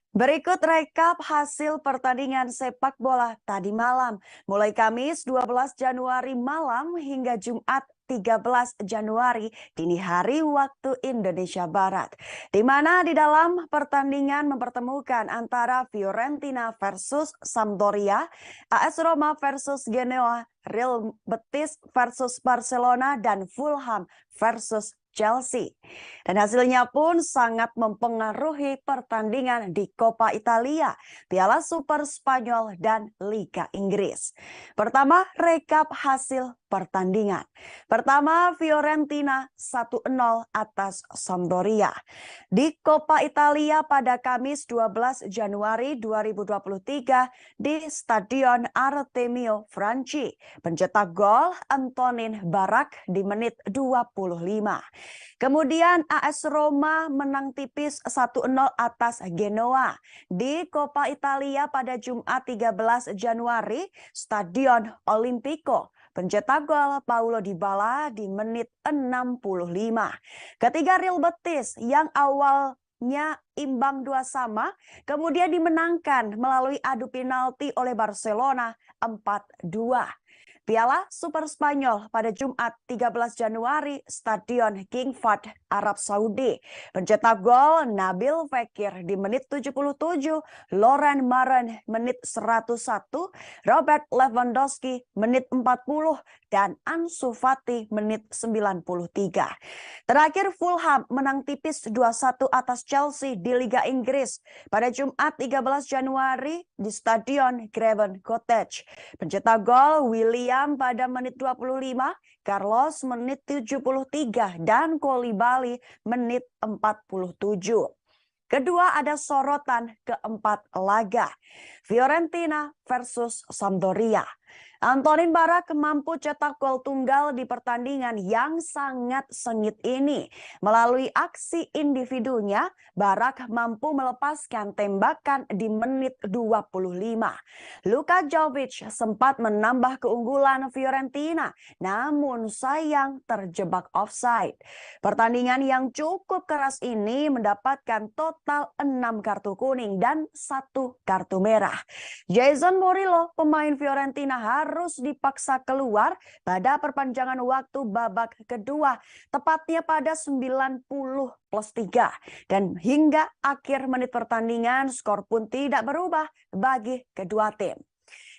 Berikut rekap hasil pertandingan sepak bola tadi malam, mulai Kamis 12 Januari malam hingga Jumat 13 Januari dini hari waktu Indonesia Barat. Di mana di dalam pertandingan mempertemukan antara Fiorentina versus Sampdoria, AS Roma versus Genoa, Real Betis versus Barcelona, dan Fulham versus Chelsea. Dan hasilnya pun sangat mempengaruhi pertandingan di Coppa Italia, Piala Super Spanyol, dan Liga Inggris. Pertama, rekap hasil pertandingan. Pertama, Fiorentina 1-0 atas Sampdoria. Di Coppa Italia pada Kamis 12 Januari 2023 di Stadion Artemio Franchi. Pencetak gol Antonin Barak di menit 25. Kemudian AS Roma menang tipis 1-0 atas Genoa di Coppa Italia pada Jumat 13 Januari, Stadion Olimpico. Pencetak gol Paulo Dybala di menit 65. Ketiga, Real Betis yang awalnya imbang 2-2, kemudian dimenangkan melalui adu penalti oleh Barcelona 4-2. Piala Super Spanyol pada Jumat 13 Januari, Stadion King Fahd, Arab Saudi. Pencetak gol Nabil Fekir di menit 77, Laurent Maren menit 101, Robert Lewandowski menit 40, dan Ansu Fati menit 93. Terakhir, Fulham menang tipis 2-1 atas Chelsea di Liga Inggris pada Jumat 13 Januari di Stadion Craven Cottage. Pencetak gol William pada menit 25, Carlos menit 73, dan Koulibaly menit 47. Kedua, ada sorotan keempat laga, Fiorentina versus Sampdoria. Antonin Barak mampu cetak gol tunggal di pertandingan yang sangat sengit ini. Melalui aksi individunya, Barak mampu melepaskan tembakan di menit 25. Luka Jovic sempat menambah keunggulan Fiorentina, namun sayang terjebak offside. Pertandingan yang cukup keras ini mendapatkan total 6 kartu kuning dan 1 kartu merah. Jason Murillo, pemain Fiorentina, harus dipaksa keluar pada perpanjangan waktu babak kedua, tepatnya pada 90+3. Dan hingga akhir menit pertandingan, skor pun tidak berubah bagi kedua tim.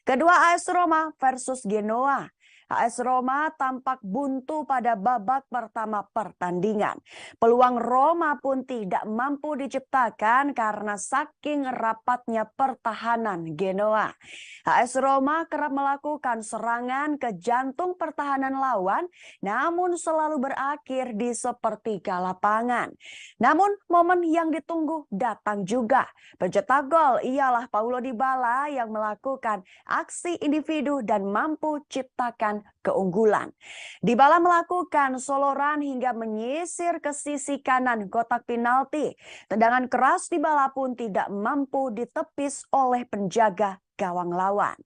Kedua, AS Roma versus Genoa. AS Roma tampak buntu pada babak pertama pertandingan. Peluang Roma pun tidak mampu diciptakan karena saking rapatnya pertahanan Genoa. AS Roma kerap melakukan serangan ke jantung pertahanan lawan, namun selalu berakhir di sepertiga lapangan. Namun momen yang ditunggu datang juga. Pencetak gol ialah Paulo Dybala yang melakukan aksi individu dan mampu ciptakan keunggulan. Dybala melakukan solo run hingga menyisir ke sisi kanan kotak penalti. Tendangan keras Dybala pun tidak mampu ditepis oleh penjaga gawang lawan.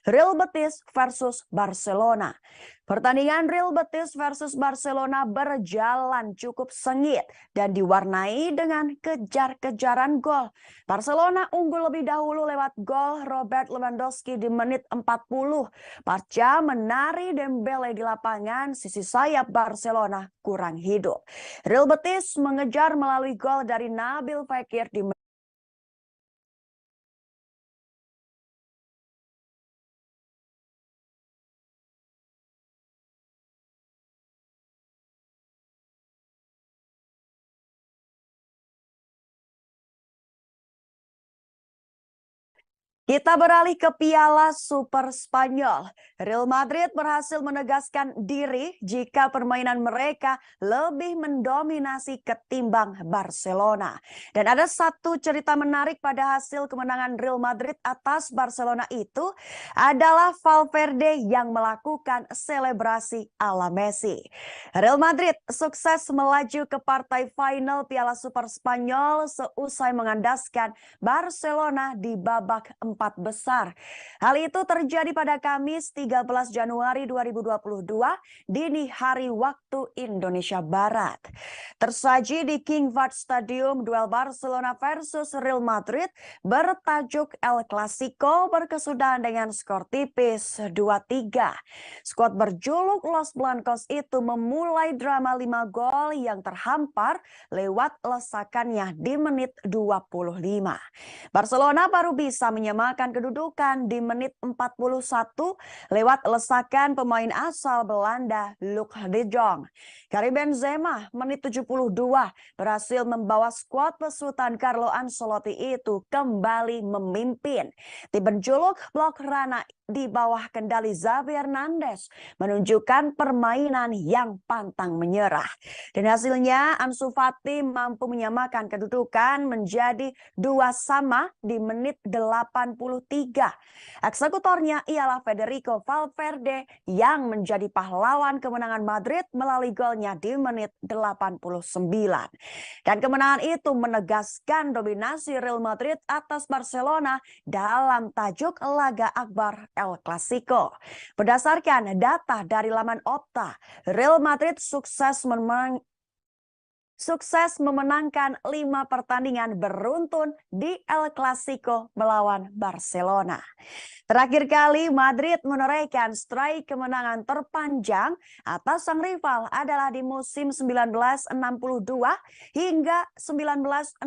Real Betis versus Barcelona. Pertandingan Real Betis versus Barcelona berjalan cukup sengit dan diwarnai dengan kejar-kejaran gol. Barcelona unggul lebih dahulu lewat gol Robert Lewandowski di menit 40. Pasca menari Dembele di lapangan, sisi sayap Barcelona kurang hidup. Real Betis mengejar melalui gol dari Nabil Fekir di Kita beralih ke Piala Super Spanyol. Real Madrid berhasil menegaskan diri jika permainan mereka lebih mendominasi ketimbang Barcelona. Dan ada satu cerita menarik pada hasil kemenangan Real Madrid atas Barcelona itu adalah Valverde yang melakukan selebrasi ala Messi. Real Madrid sukses melaju ke partai final Piala Super Spanyol seusai mengandaskan Barcelona di babak 4 empat besar. Hal itu terjadi pada Kamis 13 Januari 2022 dini hari waktu Indonesia Barat. Tersaji di King Fahd Stadium, duel Barcelona versus Real Madrid bertajuk El Clasico berkesudahan dengan skor tipis 2-3. Skuad berjuluk Los Blancos itu memulai drama 5 gol yang terhampar lewat lesakannya di menit 25. Barcelona baru bisa menyamakan kedudukan di menit 41 lewat lesakan pemain asal Belanda Luc de Jong. Karim Benzema menit 72 berhasil membawa skuad besutan Carlo Ancelotti itu kembali memimpin. Tim berjuluk Blaugrana di bawah kendali Xavi Hernandez menunjukkan permainan yang pantang menyerah. Dan hasilnya Ansu Fati mampu menyamakan kedudukan menjadi 2-2 di menit 83. Eksekutornya ialah Federico Valverde yang menjadi pahlawan kemenangan Madrid melalui golnya di menit 89. Dan kemenangan itu menegaskan dominasi Real Madrid atas Barcelona dalam tajuk laga akbar El Clasico. Berdasarkan data dari laman Opta, Real Madrid sukses memenangkan 5 pertandingan beruntun di El Clasico melawan Barcelona. Terakhir kali Madrid menorehkan streak kemenangan terpanjang atas sang rival adalah di musim 1962 hingga 1965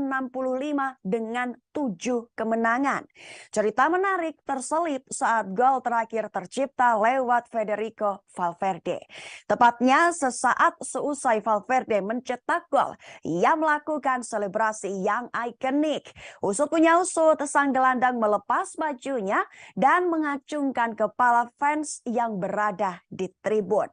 dengan 7 kemenangan. Cerita menarik terselip saat gol terakhir tercipta lewat Federico Valverde. Tepatnya sesaat seusai Valverde mencetak gol, ia melakukan selebrasi yang ikonik. Usut punya usut, sang gelandang melepas bajunya dan mengacungkan kepala fans yang berada di tribun.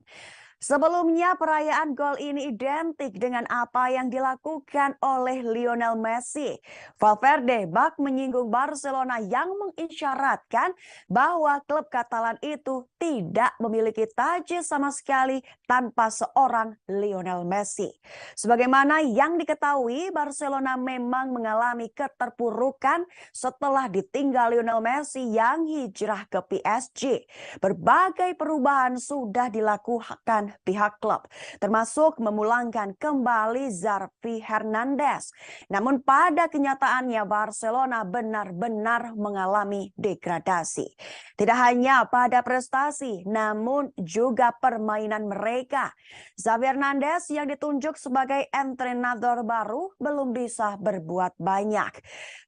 Sebelumnya perayaan gol ini identik dengan apa yang dilakukan oleh Lionel Messi. Valverde bak menyinggung Barcelona yang mengisyaratkan bahwa klub Katalan itu tidak memiliki taji sama sekali tanpa seorang Lionel Messi. Sebagaimana yang diketahui, Barcelona memang mengalami keterpurukan setelah ditinggal Lionel Messi yang hijrah ke PSG. Berbagai perubahan sudah dilakukan pihak klub, termasuk memulangkan kembali Xavi Hernandez. Namun pada kenyataannya Barcelona benar-benar mengalami degradasi. Tidak hanya pada prestasi, namun juga permainan mereka. Xavi Hernandez yang ditunjuk sebagai entrenador baru belum bisa berbuat banyak.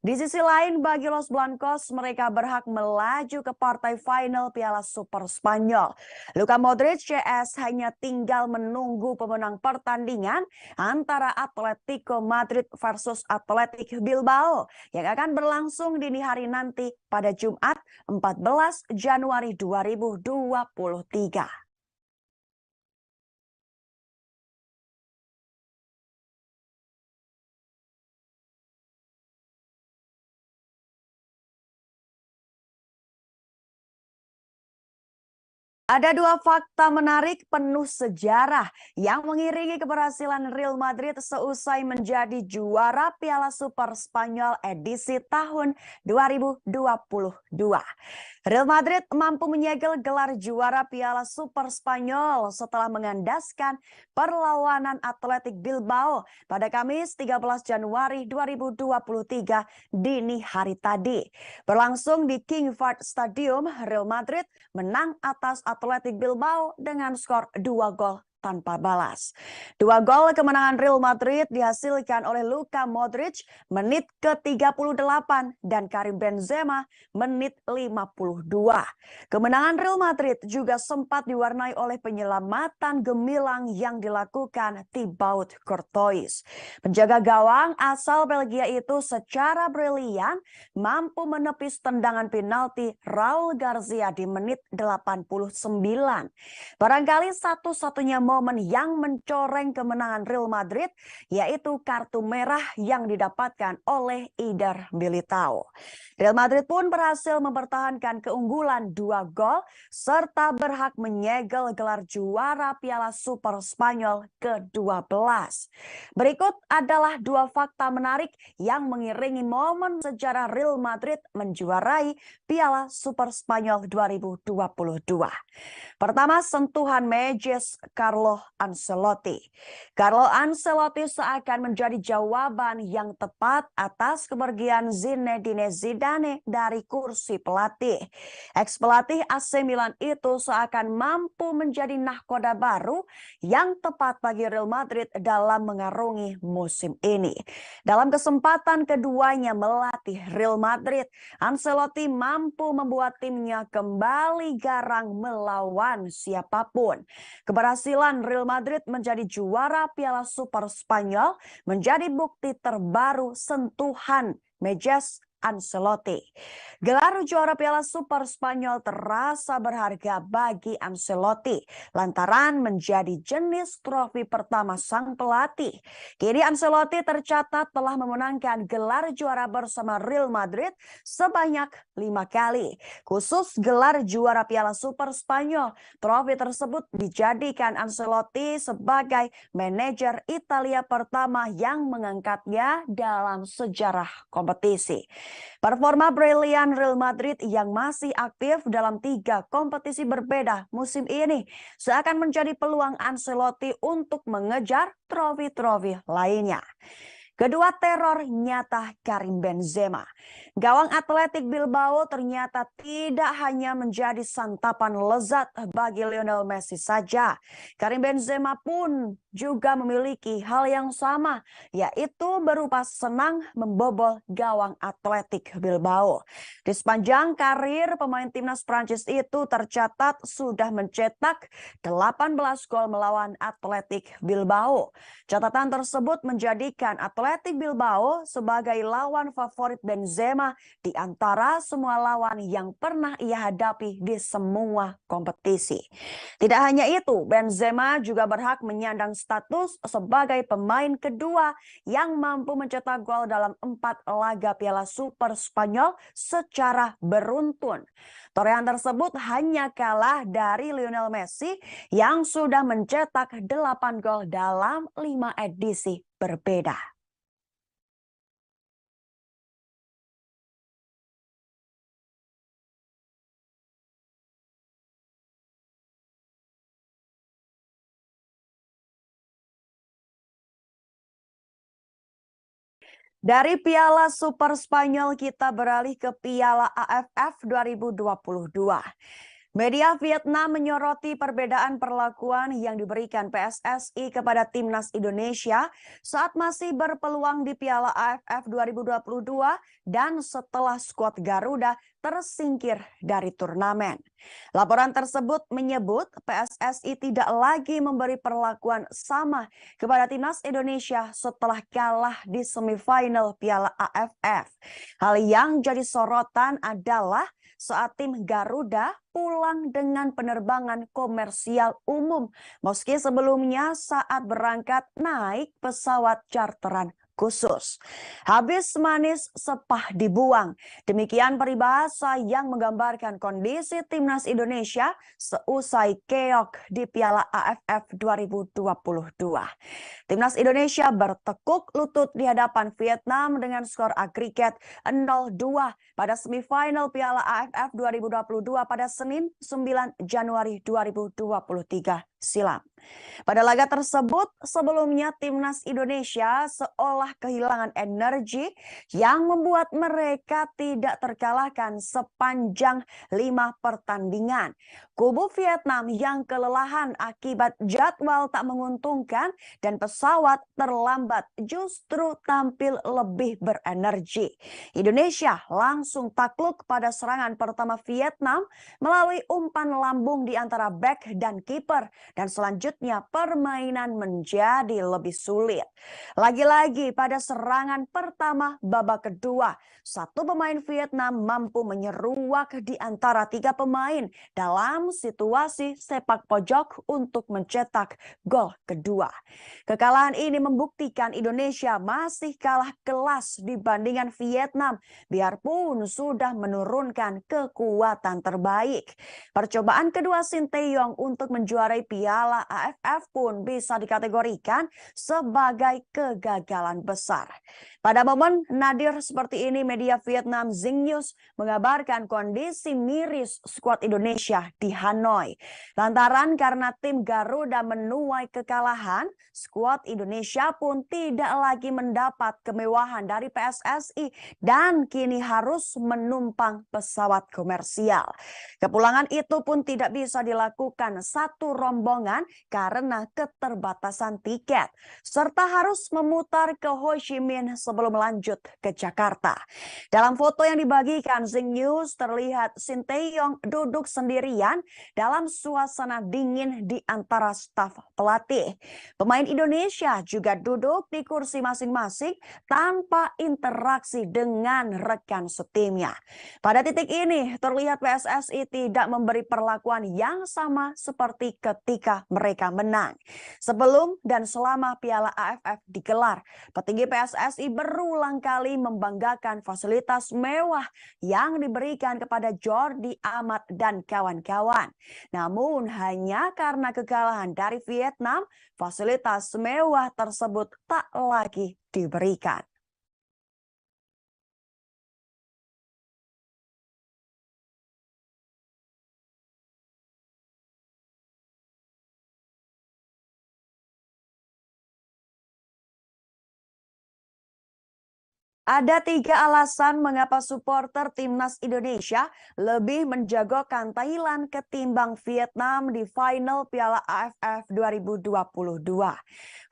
Di sisi lain, bagi Los Blancos, mereka berhak melaju ke partai final Piala Super Spanyol. Luka Modric CS hanya tinggal menunggu pemenang pertandingan antara Atletico Madrid versus Athletic Bilbao yang akan berlangsung dini hari nanti pada Jumat 14 Januari 2023. Ada 2 fakta menarik penuh sejarah yang mengiringi keberhasilan Real Madrid seusai menjadi juara Piala Super Spanyol edisi tahun 2022. Real Madrid mampu menyegel gelar juara Piala Super Spanyol setelah mengandaskan perlawanan Athletic Bilbao pada Kamis 13 Januari 2023 dini hari tadi. Berlangsung di King Fahd Stadium, Real Madrid menang atas Athletic Bilbao dengan skor 2 gol tanpa balas. 2 gol kemenangan Real Madrid dihasilkan oleh Luka Modric menit ke-38 dan Karim Benzema menit 52. Kemenangan Real Madrid juga sempat diwarnai oleh penyelamatan gemilang yang dilakukan Thibaut Courtois. Penjaga gawang asal Belgia itu secara brilian mampu menepis tendangan penalti Raul Garcia di menit 89. Barangkali satu-satunya momen yang mencoreng kemenangan Real Madrid, yaitu kartu merah yang didapatkan oleh Eder Militao. Real Madrid pun berhasil mempertahankan keunggulan 2 gol serta berhak menyegel gelar juara Piala Super Spanyol ke-12. Berikut adalah 2 fakta menarik yang mengiringi momen sejarah Real Madrid menjuarai Piala Super Spanyol 2022. Pertama, sentuhan magis Carlo Ancelotti. Carlo Ancelotti seakan menjadi jawaban yang tepat atas kepergian Zinedine Zidane dari kursi pelatih. Ex-pelatih AC Milan itu seakan mampu menjadi nahkoda baru yang tepat bagi Real Madrid dalam mengarungi musim ini. Dalam kesempatan keduanya melatih Real Madrid, Ancelotti mampu membuat timnya kembali garang melawan siapapun. Keberhasilan Real Madrid menjadi juara Piala Super Spanyol menjadi bukti terbaru sentuhan magis Ancelotti. Gelar juara Piala Super Spanyol terasa berharga bagi Ancelotti lantaran menjadi jenis trofi pertama sang pelatih. Kini Ancelotti tercatat telah memenangkan gelar juara bersama Real Madrid sebanyak 5 kali. Khusus gelar juara Piala Super Spanyol, trofi tersebut dijadikan Ancelotti sebagai manajer Italia pertama yang mengangkatnya dalam sejarah kompetisi. Performa brilian Real Madrid yang masih aktif dalam 3 kompetisi berbeda musim ini seakan menjadi peluang Ancelotti untuk mengejar trofi-trofi lainnya. Kedua, teror nyata Karim Benzema. Gawang Athletic Bilbao ternyata tidak hanya menjadi santapan lezat bagi Lionel Messi saja. Karim Benzema pun juga memiliki hal yang sama, yaitu berupa senang membobol gawang Athletic Bilbao. Di sepanjang karir, pemain timnas Prancis itu tercatat sudah mencetak 18 gol melawan Athletic Bilbao. Catatan tersebut menjadikan Athletic Bilbao sebagai lawan favorit Benzema di antara semua lawan yang pernah ia hadapi di semua kompetisi. Tidak hanya itu, Benzema juga berhak menyandang status sebagai pemain kedua yang mampu mencetak gol dalam 4 laga Piala Super Spanyol secara beruntun. Torehan tersebut hanya kalah dari Lionel Messi yang sudah mencetak 8 gol dalam 5 edisi berbeda. Dari Piala Super Spanyol kita beralih ke Piala AFF 2022. Media Vietnam menyoroti perbedaan perlakuan yang diberikan PSSI kepada timnas Indonesia saat masih berpeluang di Piala AFF 2022 dan setelah skuad Garuda tersingkir dari turnamen. Laporan tersebut menyebut PSSI tidak lagi memberi perlakuan sama kepada timnas Indonesia setelah kalah di semifinal Piala AFF. Hal yang jadi sorotan adalah saat tim Garuda pulang dengan penerbangan komersial umum, meski sebelumnya saat berangkat naik pesawat charteran khusus. Habis manis sepah dibuang. Demikian peribahasa yang menggambarkan kondisi timnas Indonesia seusai keok di Piala AFF 2022. Timnas Indonesia bertekuk lutut di hadapan Vietnam dengan skor agregat 0-2 pada semifinal Piala AFF 2022 pada Senin 9 Januari 2023 silam. Pada laga tersebut, sebelumnya timnas Indonesia seolah kehilangan energi yang membuat mereka tidak terkalahkan sepanjang 5 pertandingan. Kubu Vietnam yang kelelahan akibat jadwal tak menguntungkan dan pesawat terlambat justru tampil lebih berenergi. Indonesia langsung takluk pada serangan pertama Vietnam melalui umpan lambung di antara bek dan kiper dan selanjutnya permainan menjadi lebih sulit. Lagi-lagi pada serangan pertama babak kedua, satu pemain Vietnam mampu menyeruak di antara tiga pemain dalam situasi sepak pojok untuk mencetak gol kedua. Kekalahan ini membuktikan Indonesia masih kalah kelas dibandingkan Vietnam, biarpun sudah menurunkan kekuatan terbaik. Percobaan kedua Sinteyong untuk menjuarai Piala AFF pun bisa dikategorikan sebagai kegagalan besar. Pada momen nadir seperti ini, media Vietnam Zing News mengabarkan kondisi miris skuad Indonesia di Hanoi. Lantaran karena tim Garuda menuai kekalahan, skuad Indonesia pun tidak lagi mendapat kemewahan dari PSSI dan kini harus menumpang pesawat komersial. Kepulangan itu pun tidak bisa dilakukan satu rombongan karena keterbatasan tiket, serta harus memutar ke Ho Chi Minh sebelum lanjut ke Jakarta. Dalam foto yang dibagikan Zing News terlihat Sinteyong duduk sendirian dalam suasana dingin di antara staf pelatih. Pemain Indonesia juga duduk di kursi masing-masing tanpa interaksi dengan rekan setimnya. Pada titik ini terlihat PSSI tidak memberi perlakuan yang sama seperti ketika mereka menang. Sebelum dan selama Piala AFF digelar, petinggi PSSI berulang kali membanggakan fasilitas mewah yang diberikan kepada Jordi Amat dan kawan-kawan. Namun hanya karena kekalahan dari Vietnam, fasilitas mewah tersebut tak lagi diberikan. Ada 3 alasan mengapa supporter timnas Indonesia lebih menjagokan Thailand ketimbang Vietnam di final Piala AFF 2022.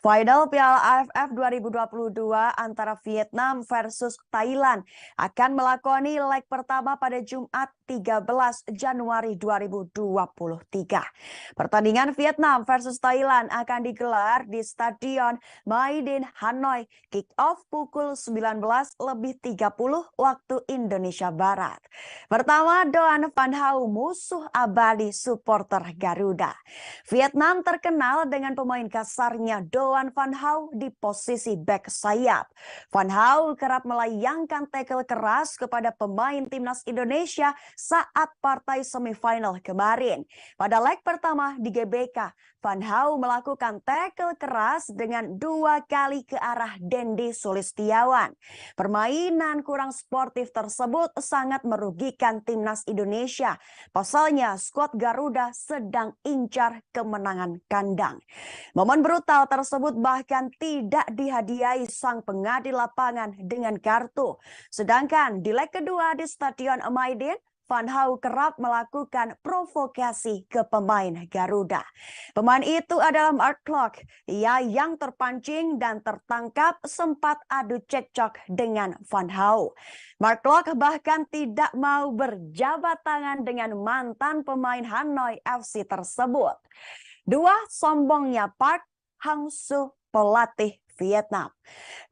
Final Piala AFF 2022 antara Vietnam versus Thailand akan melakoni leg pertama pada Jumat 13 Januari 2023. Pertandingan Vietnam versus Thailand akan digelar di Stadion Mai Dinh Hanoi, kick-off pukul 19:30 waktu Indonesia Barat. Pertama, Doan Van Hau, musuh abadi supporter Garuda. Vietnam terkenal dengan pemain kasarnya Doan Van Hau di posisi bek sayap. Van Hau kerap melayangkan tackle keras kepada pemain timnas Indonesia saat partai semifinal kemarin. Pada leg pertama di GBK, Van Hau melakukan tackle keras dengan 2 kali ke arah Dendi Sulistiawan. Permainan kurang sportif tersebut sangat merugikan timnas Indonesia. Pasalnya skuad Garuda sedang incar kemenangan kandang. Momen brutal tersebut bahkan tidak dihadiahi sang pengadil lapangan dengan kartu. Sedangkan di leg kedua di Stadion Mai Dinh, Van Hau kerap melakukan provokasi ke pemain Garuda. Pemain itu adalah Mark Klok, yang terpancing dan tertangkap sempat adu cekcok dengan Van Hau. Mark Klok bahkan tidak mau berjabat tangan dengan mantan pemain Hanoi FC tersebut. Dua, sombongnya Park Hang-seo, pelatih Vietnam.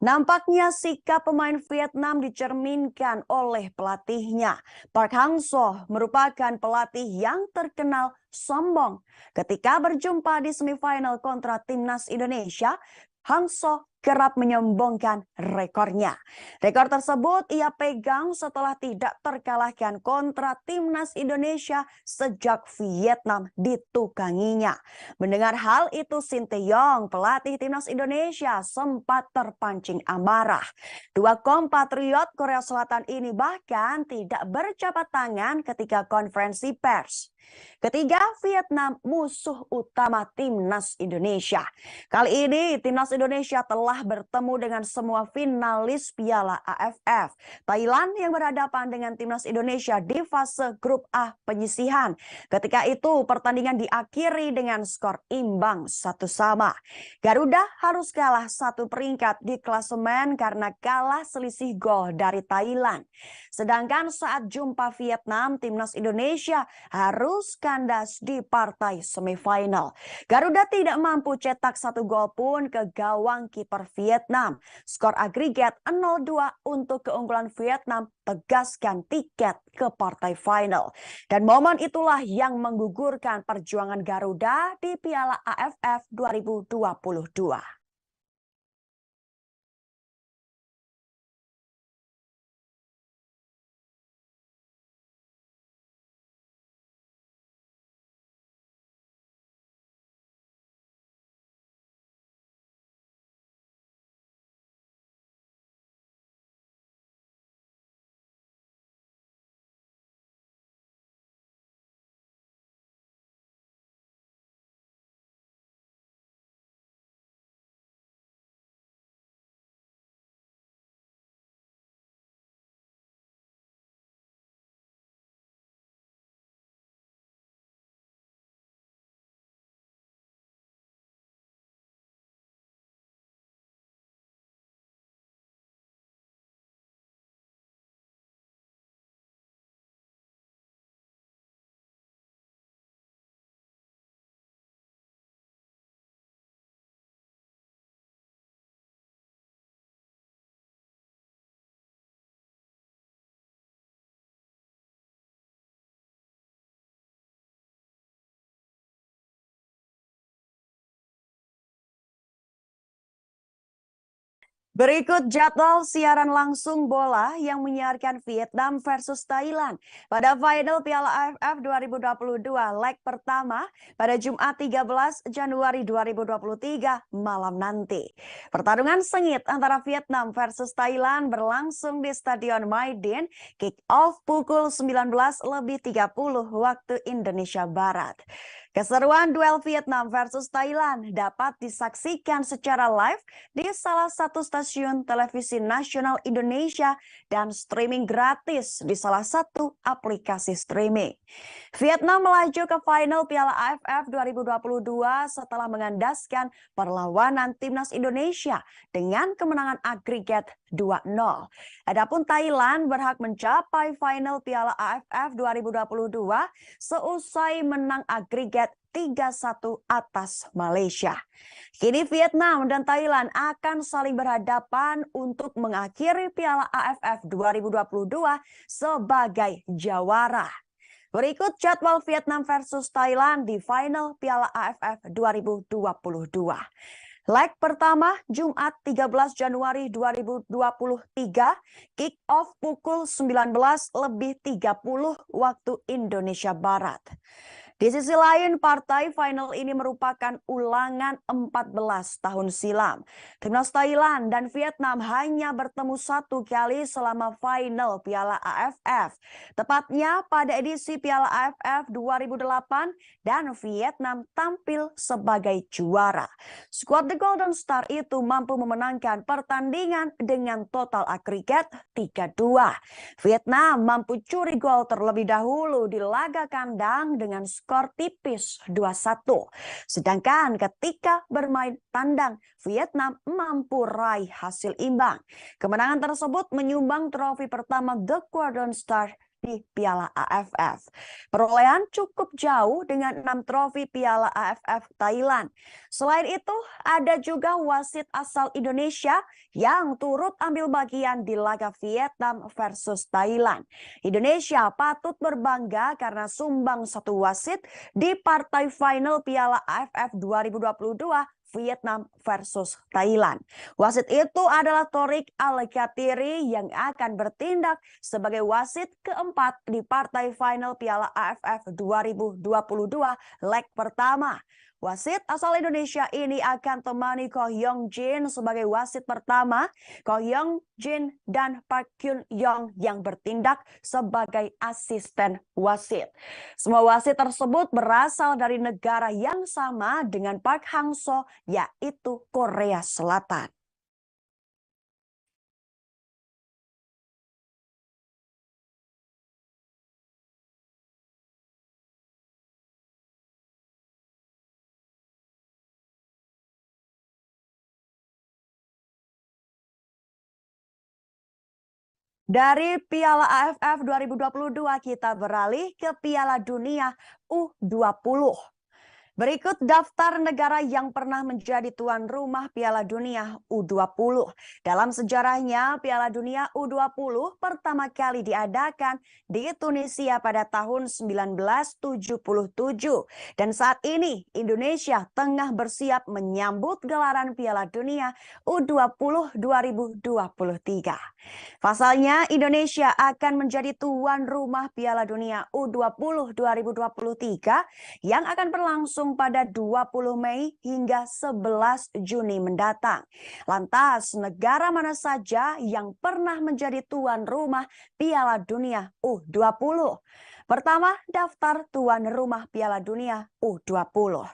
Nampaknya sikap pemain Vietnam dicerminkan oleh pelatihnya. Park Hang-seo merupakan pelatih yang terkenal sombong. Ketika berjumpa di semifinal kontra timnas Indonesia, Hang-seo kerap menyombongkan rekornya. Rekor tersebut ia pegang setelah tidak terkalahkan kontra timnas Indonesia sejak Vietnam ditukanginya. Mendengar hal itu, Sinteyong, pelatih timnas Indonesia, sempat terpancing amarah. Dua kompatriot Korea Selatan ini bahkan tidak berjabat tangan ketika konferensi pers. Ketiga, Vietnam, musuh utama timnas Indonesia. Kali ini timnas Indonesia telah telah bertemu dengan semua finalis Piala AFF. Thailand yang berhadapan dengan timnas Indonesia di fase grup A penyisihan. Ketika itu pertandingan diakhiri dengan skor imbang 1-1. Garuda harus kalah 1 peringkat di klasemen karena kalah selisih gol dari Thailand. Sedangkan saat jumpa Vietnam, timnas Indonesia harus kandas di partai semifinal. Garuda tidak mampu cetak 1 gol pun ke gawang kiper Vietnam. Skor agregat 0-2 untuk keunggulan Vietnam tegaskan tiket ke partai final. Dan momen itulah yang menggugurkan perjuangan Garuda di Piala AFF 2022. Berikut jadwal siaran langsung bola yang menyiarkan Vietnam versus Thailand pada final Piala AFF 2022 leg pertama pada Jumat 13 Januari 2023 malam nanti. Pertarungan sengit antara Vietnam versus Thailand berlangsung di Stadion Maidin, kick off pukul 19.30 waktu Indonesia Barat. Keseruan duel Vietnam versus Thailand dapat disaksikan secara live di salah satu stasiun televisi nasional Indonesia dan streaming gratis di salah satu aplikasi streaming. Vietnam melaju ke final Piala AFF 2022 setelah mengandaskan perlawanan timnas Indonesia dengan kemenangan agregat 2-0. Adapun Thailand berhak mencapai final Piala AFF 2022 seusai menang agregat 3-1 atas Malaysia. Kini Vietnam dan Thailand akan saling berhadapan untuk mengakhiri Piala AFF 2022 sebagai jawara. Berikut jadwal Vietnam versus Thailand di final Piala AFF 2022. Leg pertama Jumat 13 Januari 2023, kick off pukul 19.30 waktu Indonesia Barat. Di sisi lain, partai final ini merupakan ulangan 14 tahun silam. Timnas Thailand dan Vietnam hanya bertemu 1 kali selama final Piala AFF. Tepatnya pada edisi Piala AFF 2008 dan Vietnam tampil sebagai juara. Skuad The Golden Star itu mampu memenangkan pertandingan dengan total agregat 3-2. Vietnam mampu curi gol terlebih dahulu di laga kandang dengan skor tipis 2-1. Sedangkan ketika bermain tandang, Vietnam mampu raih hasil imbang. Kemenangan tersebut menyumbang trofi pertama The Golden Star di Piala AFF. Perolehan cukup jauh dengan 6 trofi Piala AFF Thailand. Selain itu, ada juga wasit asal Indonesia yang turut ambil bagian di laga Vietnam versus Thailand. Indonesia patut berbangga karena sumbang 1 wasit di partai final Piala AFF 2022 Vietnam versus Thailand. Wasit itu adalah Thorik Al-Khatiri yang akan bertindak sebagai wasit keempat di partai final Piala AFF 2022 leg pertama. Wasit asal Indonesia ini akan temani Ko Hyung Jin sebagai wasit pertama, Ko Hyung Jin dan Park Kyun Yong yang bertindak sebagai asisten wasit. Semua wasit tersebut berasal dari negara yang sama dengan Park Hang-seo, yaitu Korea Selatan. Dari Piala AFF 2022 kita beralih ke Piala Dunia U20. Berikut daftar negara yang pernah menjadi tuan rumah Piala Dunia U20. Dalam sejarahnya, Piala Dunia U20 pertama kali diadakan di Tunisia pada tahun 1977. Dan saat ini Indonesia tengah bersiap menyambut gelaran Piala Dunia U20 2023. Pasalnya, Indonesia akan menjadi tuan rumah Piala Dunia U20 2023 yang akan berlangsung pada 20 Mei hingga 11 Juni mendatang. Lantas, negara mana saja yang pernah menjadi tuan rumah Piala Dunia U20? Pertama, daftar tuan rumah Piala Dunia U20.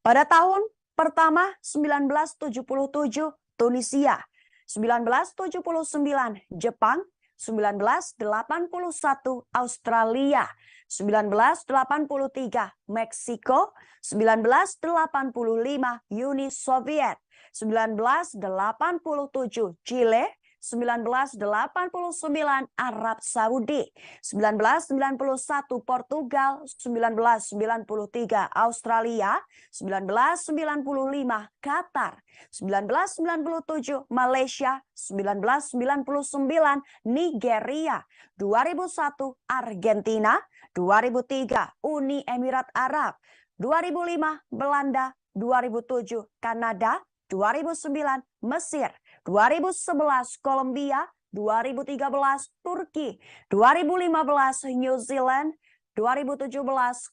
Pada tahun pertama 1977, Tunisia. 1979 Jepang, 1981 Australia, 1983 Meksiko, 1985 Uni Soviet, 1987 Chile, 1989 Arab Saudi, 1991 Portugal, 1993 Australia, 1995 Qatar, 1997 Malaysia, 1999 Nigeria, 2001 Argentina, 2003 Uni Emirat Arab, 2005 Belanda, 2007 Kanada, 2009 Mesir, 2011 Kolombia, 2013 Turki, 2015 New Zealand, 2017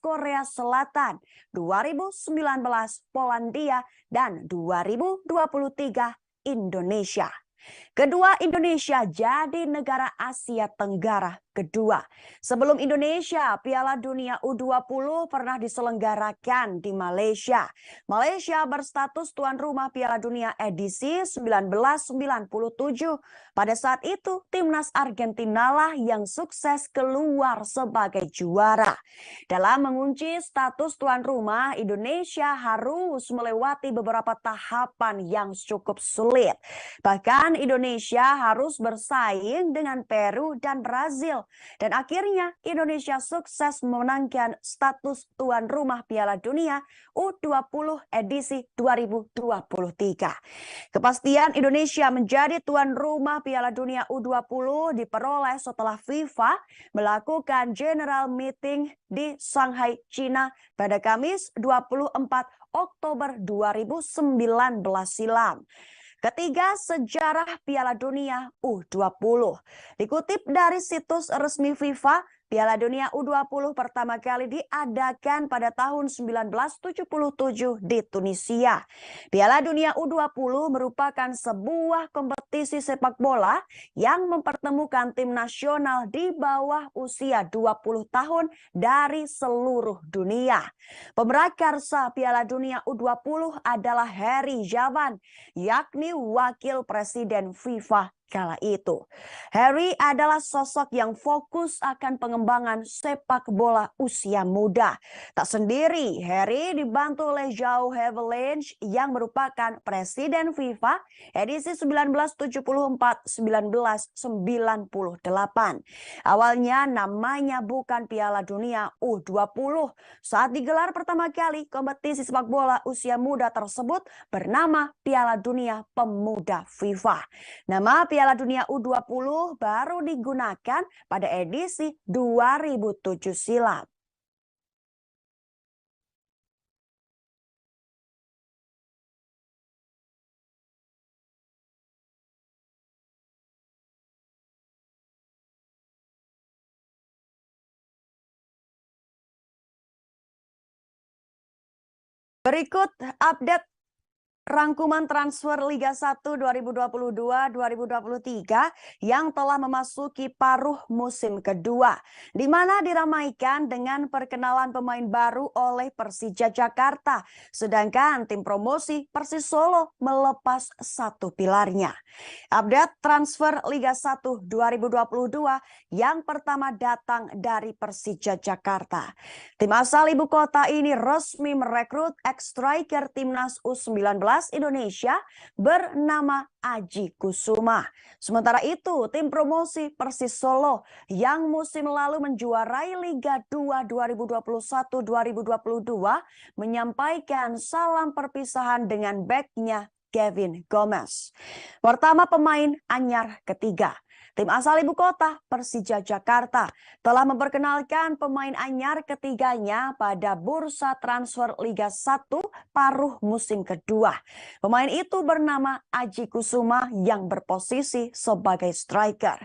Korea Selatan, 2019 Polandia, dan 2023 Indonesia. Kedua, Indonesia jadi negara Asia Tenggara kedua. Sebelum Indonesia, Piala Dunia U20 pernah diselenggarakan di Malaysia. Malaysia berstatus tuan rumah Piala Dunia edisi 1997. Pada saat itu, timnas Argentina lah yang sukses keluar sebagai juara. Dalam mengunci status tuan rumah, Indonesia harus melewati beberapa tahapan yang cukup sulit. Bahkan Indonesia harus bersaing dengan Peru dan Brazil. Dan akhirnya Indonesia sukses memenangkan status tuan rumah Piala Dunia U20 edisi 2023. Kepastian Indonesia menjadi tuan rumah Piala Dunia U20 diperoleh setelah FIFA melakukan General Meeting di Shanghai, China pada Kamis 24 Oktober 2019 silam. Ketiga, sejarah Piala Dunia U20. Dikutip dari situs resmi FIFA, Piala Dunia U20 pertama kali diadakan pada tahun 1977 di Tunisia. Piala Dunia U20 merupakan sebuah kompetisi sepak bola yang mempertemukan tim nasional di bawah usia 20 tahun dari seluruh dunia. Pemerakarsa Piala Dunia U20 adalah Harry Javan, yakni wakil presiden FIFA kala itu. Harry adalah sosok yang fokus akan pengembangan sepak bola usia muda. Tak sendiri, Harry dibantu oleh João Havelange yang merupakan presiden FIFA edisi 1974-1998. Awalnya namanya bukan Piala Dunia U20. Saat digelar pertama kali, kompetisi sepak bola usia muda tersebut bernama Piala Dunia Pemuda FIFA. Nama Piala Dunia U20 baru digunakan pada edisi 2007 silam. Berikut update rangkuman transfer Liga 1 2022-2023 yang telah memasuki paruh musim kedua, di mana diramaikan dengan perkenalan pemain baru oleh Persija Jakarta, sedangkan tim promosi Persis Solo melepas satu pilarnya. Update transfer Liga 1 2022 yang pertama datang dari Persija Jakarta. Tim asal ibu kota ini resmi merekrut ex-striker timnas U19 timnas Indonesia bernama Aji Kusuma. Sementara itu, tim promosi Persis Solo yang musim lalu menjuarai Liga 2 2021-2022 menyampaikan salam perpisahan dengan beknya Kevin Gomez. Pertama pemain anyar ketiga. Tim asal ibu kota Persija Jakarta telah memperkenalkan pemain anyar ketiganya pada bursa transfer Liga 1 paruh musim kedua. Pemain itu bernama Aji Kusuma yang berposisi sebagai striker.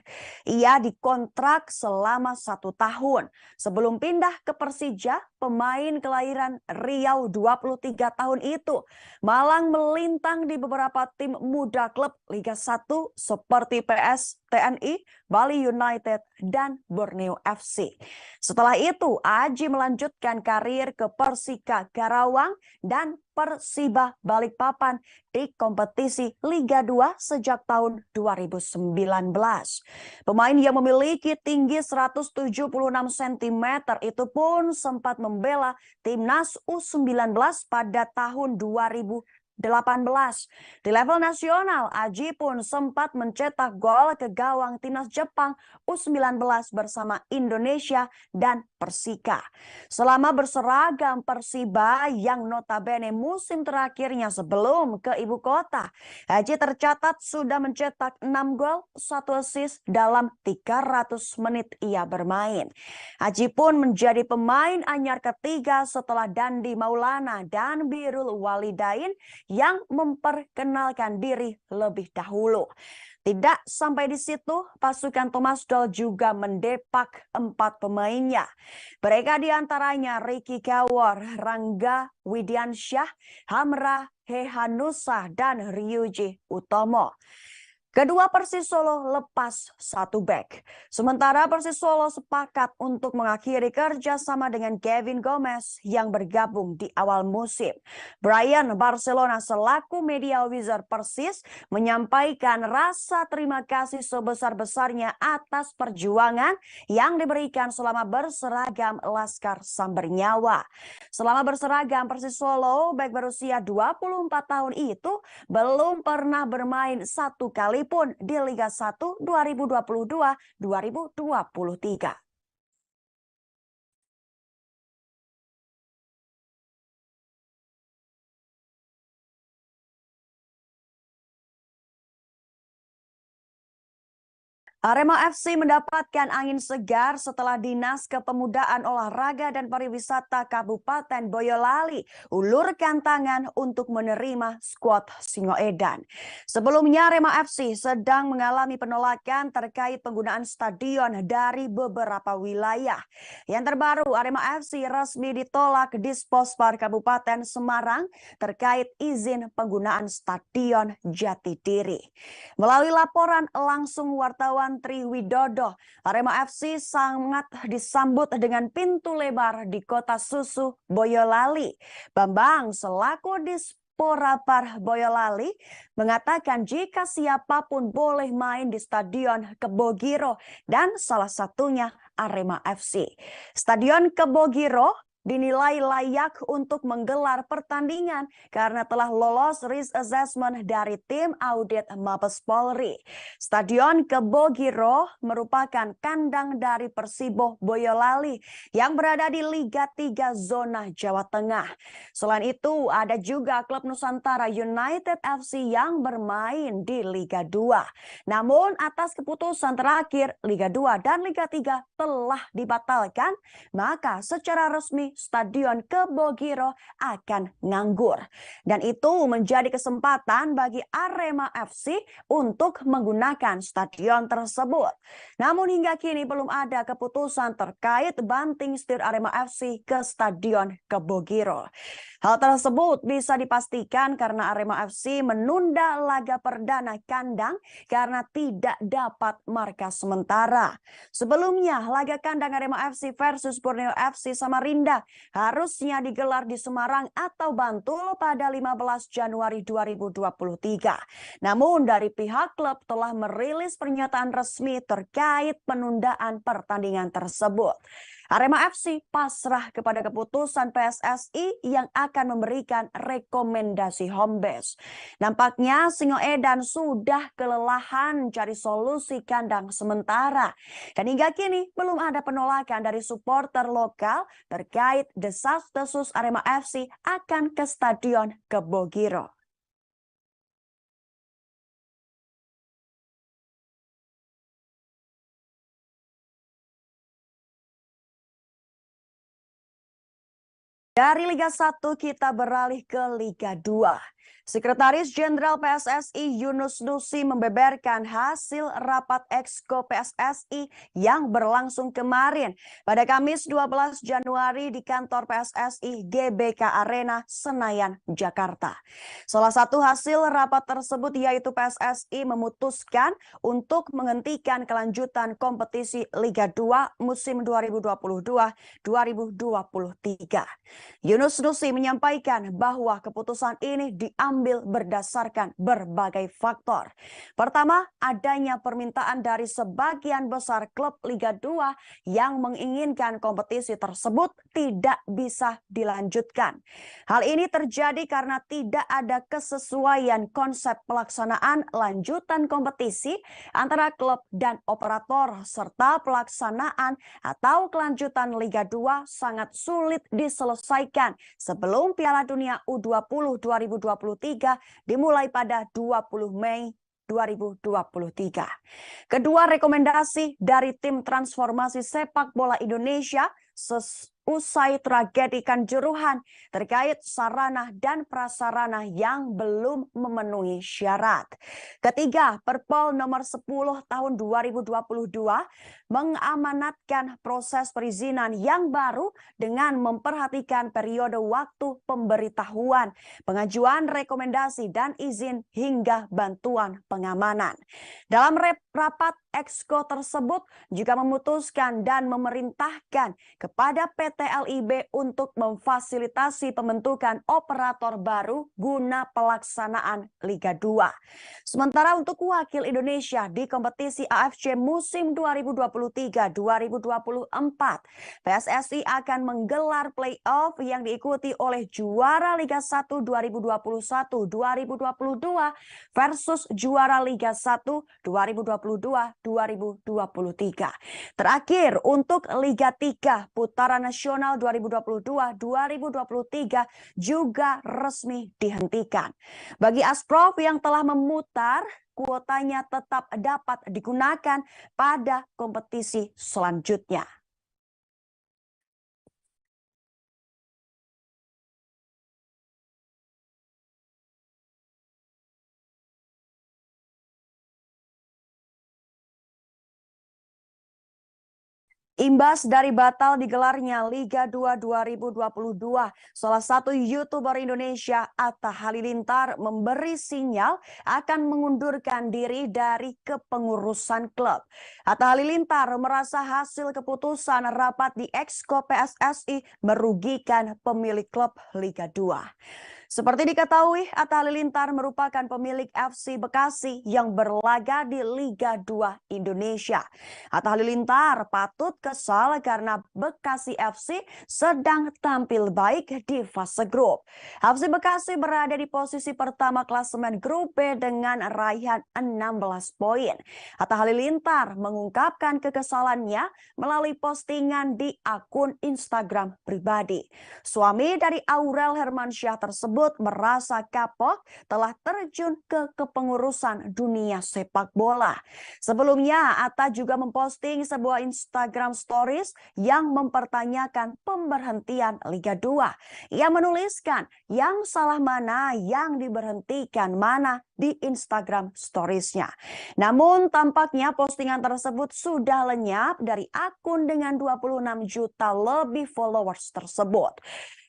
Ia dikontrak selama 1 tahun. Sebelum pindah ke Persija, pemain kelahiran Riau 23 tahun itu malang melintang di beberapa tim muda klub Liga 1 seperti PS TNI, Bali United, dan Borneo FC. Setelah itu, Aji melanjutkan karir ke Persika Karawang dan Persiba Balikpapan di kompetisi Liga 2 sejak tahun 2019. Pemain yang memiliki tinggi 176 cm itu pun sempat membela timnas U19 pada tahun 2018. Di level nasional, Aji pun sempat mencetak gol ke gawang timnas Jepang U19 bersama Indonesia dan Persika. Selama berseragam Persiba yang notabene musim terakhirnya sebelum ke ibu kota, Aji tercatat sudah mencetak 6 gol, 1 assist dalam 300 menit ia bermain. Aji pun menjadi pemain anyar ketiga setelah Dandi Maulana dan Birul Walidain yang memperkenalkan diri lebih dahulu. Tidak sampai di situ, pasukan Thomas Doll juga mendepak 4 pemainnya. Mereka diantaranya Ricky Kawor, Rangga Widiansyah, Hamra Hehanusa, dan Ryuji Utomo. Kedua Persis Solo lepas 1 bek. Sementara Persis Solo sepakat untuk mengakhiri kerjasama dengan Kevin Gomez yang bergabung di awal musim. Brian Barcelona selaku media wizard Persis menyampaikan rasa terima kasih sebesar-besarnya atas perjuangan yang diberikan selama berseragam Laskar Samber Nyawa. Selama berseragam Persis Solo, bek berusia 24 tahun itu belum pernah bermain 1 kali pun di Liga 1 2022-2023. Arema FC mendapatkan angin segar setelah Dinas Kepemudaan Olahraga dan Pariwisata Kabupaten Boyolali ulurkan tangan untuk menerima skuad Singoedan. Sebelumnya Arema FC sedang mengalami penolakan terkait penggunaan stadion dari beberapa wilayah. Yang terbaru, Arema FC resmi ditolak Dispospar Kabupaten Semarang terkait izin penggunaan stadion Jatidiri. Melalui laporan langsung wartawan Tri Widodo, Arema FC sangat disambut dengan pintu lebar di kota susu Boyolali. Bambang selaku Disporapar Boyolali mengatakan jika siapapun boleh main di Stadion Kebogiro dan salah satunya Arema FC. Stadion Kebogiro dinilai layak untuk menggelar pertandingan karena telah lolos risk assessment dari tim audit Mabes Polri. Stadion Kebogiro merupakan kandang dari Persibo Boyolali yang berada di Liga 3 Zona Jawa Tengah. Selain itu, ada juga klub Nusantara United FC yang bermain di Liga 2. Namun atas keputusan terakhir Liga 2 dan Liga 3 telah dibatalkan, maka secara resmi Stadion Kebogiro akan nganggur. Dan itu menjadi kesempatan bagi Arema FC untuk menggunakan stadion tersebut. Namun hingga kini belum ada keputusan terkait banting setir Arema FC ke Stadion Kebogiro. Hal tersebut bisa dipastikan karena Arema FC menunda laga perdana kandang karena tidak dapat markas sementara. Sebelumnya, laga kandang Arema FC versus Borneo FC Samarinda harusnya digelar di Semarang atau Bantul pada 15 Januari 2023. Namun dari pihak klub telah merilis pernyataan resmi terkait penundaan pertandingan tersebut. Arema FC pasrah kepada keputusan PSSI yang akan memberikan rekomendasi home base. Nampaknya Singoedan sudah kelelahan cari solusi kandang sementara. Dan hingga kini belum ada penolakan dari supporter lokal terkait desas-desus Arema FC akan ke Stadion Kebogiro. Dari Liga 1 kita beralih ke Liga 2. Sekretaris Jenderal PSSI Yunus Nusi membeberkan hasil rapat Exco PSSI yang berlangsung kemarin pada Kamis 12 Januari di kantor PSSI GBK Arena Senayan, Jakarta. Salah satu hasil rapat tersebut yaitu PSSI memutuskan untuk menghentikan kelanjutan kompetisi Liga 2 musim 2022-2023. Yunus Nusi menyampaikan bahwa keputusan ini diambil berdasarkan berbagai faktor. Pertama, adanya permintaan dari sebagian besar klub Liga 2 yang menginginkan kompetisi tersebut tidak bisa dilanjutkan. Hal ini terjadi karena tidak ada kesesuaian konsep pelaksanaan lanjutan kompetisi antara klub dan operator serta pelaksanaan atau kelanjutan Liga 2 sangat sulit diselesaikan sebelum Piala Dunia U20 2023 dimulai pada 20 Mei 2023. Kedua, rekomendasi dari tim transformasi sepak bola Indonesia usai tragedi Kanjuruhan terkait sarana dan prasarana yang belum memenuhi syarat. Ketiga, Perpol nomor 10 tahun 2022 mengamanatkan proses perizinan yang baru dengan memperhatikan periode waktu pemberitahuan, pengajuan rekomendasi dan izin hingga bantuan pengamanan. Dalam rapat Exco tersebut juga memutuskan dan memerintahkan kepada PT LIB untuk memfasilitasi pembentukan operator baru guna pelaksanaan Liga 2. Sementara untuk wakil Indonesia di kompetisi AFC musim 2023-2024, PSSI akan menggelar play-off yang diikuti oleh juara Liga 1 2021-2022 versus juara Liga 1 2022-2023. Terakhir, untuk Liga 3 putaran nasional 2022-2023 juga resmi dihentikan. Bagi Asprof yang telah memutar, kuotanya tetap dapat digunakan pada kompetisi selanjutnya. Imbas dari batal digelarnya Liga 2 2022, salah satu YouTuber Indonesia, Atta Halilintar, memberi sinyal akan mengundurkan diri dari kepengurusan klub. Atta Halilintar merasa hasil keputusan rapat di Exco PSSI merugikan pemilik klub Liga 2. Seperti diketahui, Atta Halilintar merupakan pemilik FC Bekasi yang berlaga di Liga 2 Indonesia. Atta Halilintar patut kesal karena Bekasi FC sedang tampil baik di fase grup. FC Bekasi berada di posisi pertama klasemen grup B dengan raihan 16 poin. Atta Halilintar mengungkapkan kekesalannya melalui postingan di akun Instagram pribadi. Suami dari Aurel Hermansyah tersebut merasa kapok telah terjun ke kepengurusan dunia sepak bola. Sebelumnya, Atta juga memposting sebuah Instagram Stories yang mempertanyakan pemberhentian Liga 2. Ia menuliskan yang salah mana, yang diberhentikan mana di Instagram Stories-nya. Namun tampaknya postingan tersebut sudah lenyap dari akun dengan 26 juta lebih followers tersebut.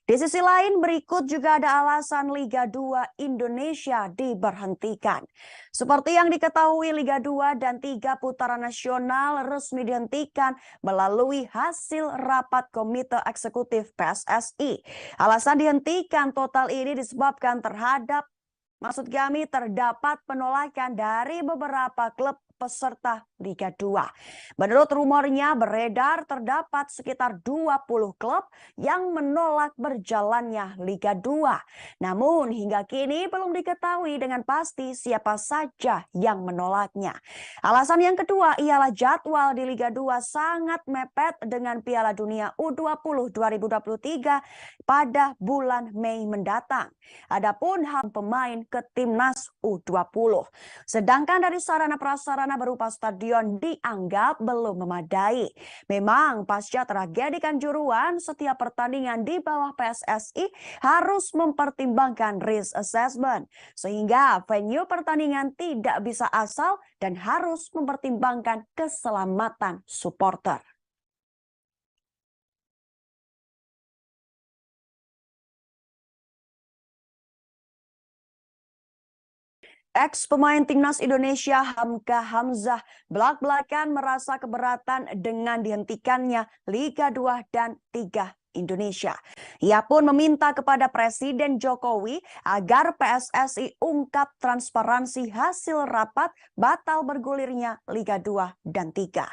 Di sisi lain, berikut juga ada alasan Liga 2 Indonesia diberhentikan. Seperti yang diketahui, Liga 2 dan 3 putaran nasional resmi dihentikan melalui hasil rapat Komite Eksekutif PSSI. Alasan dihentikan total ini disebabkan terdapat penolakan dari beberapa klub peserta Liga 2. Menurut rumornya beredar terdapat sekitar 20 klub yang menolak berjalannya Liga 2. Namun hingga kini belum diketahui dengan pasti siapa saja yang menolaknya. Alasan yang kedua ialah jadwal di Liga 2 sangat mepet dengan Piala Dunia U20 2023 pada bulan Mei mendatang. Adapun hak pemain ke timnas U20. Sedangkan dari sarana prasarana berupa stadion dianggap belum memadai. Memang pasca tragedi Kanjuruhan, setiap pertandingan di bawah PSSI harus mempertimbangkan risk assessment. Sehingga venue pertandingan tidak bisa asal dan harus mempertimbangkan keselamatan supporter. Ex pemain timnas Indonesia Hamka Hamzah belak-belakan merasa keberatan dengan dihentikannya Liga 2 dan 3 Indonesia. Ia pun meminta kepada Presiden Jokowi agar PSSI ungkap transparansi hasil rapat batal bergulirnya Liga 2 dan 3.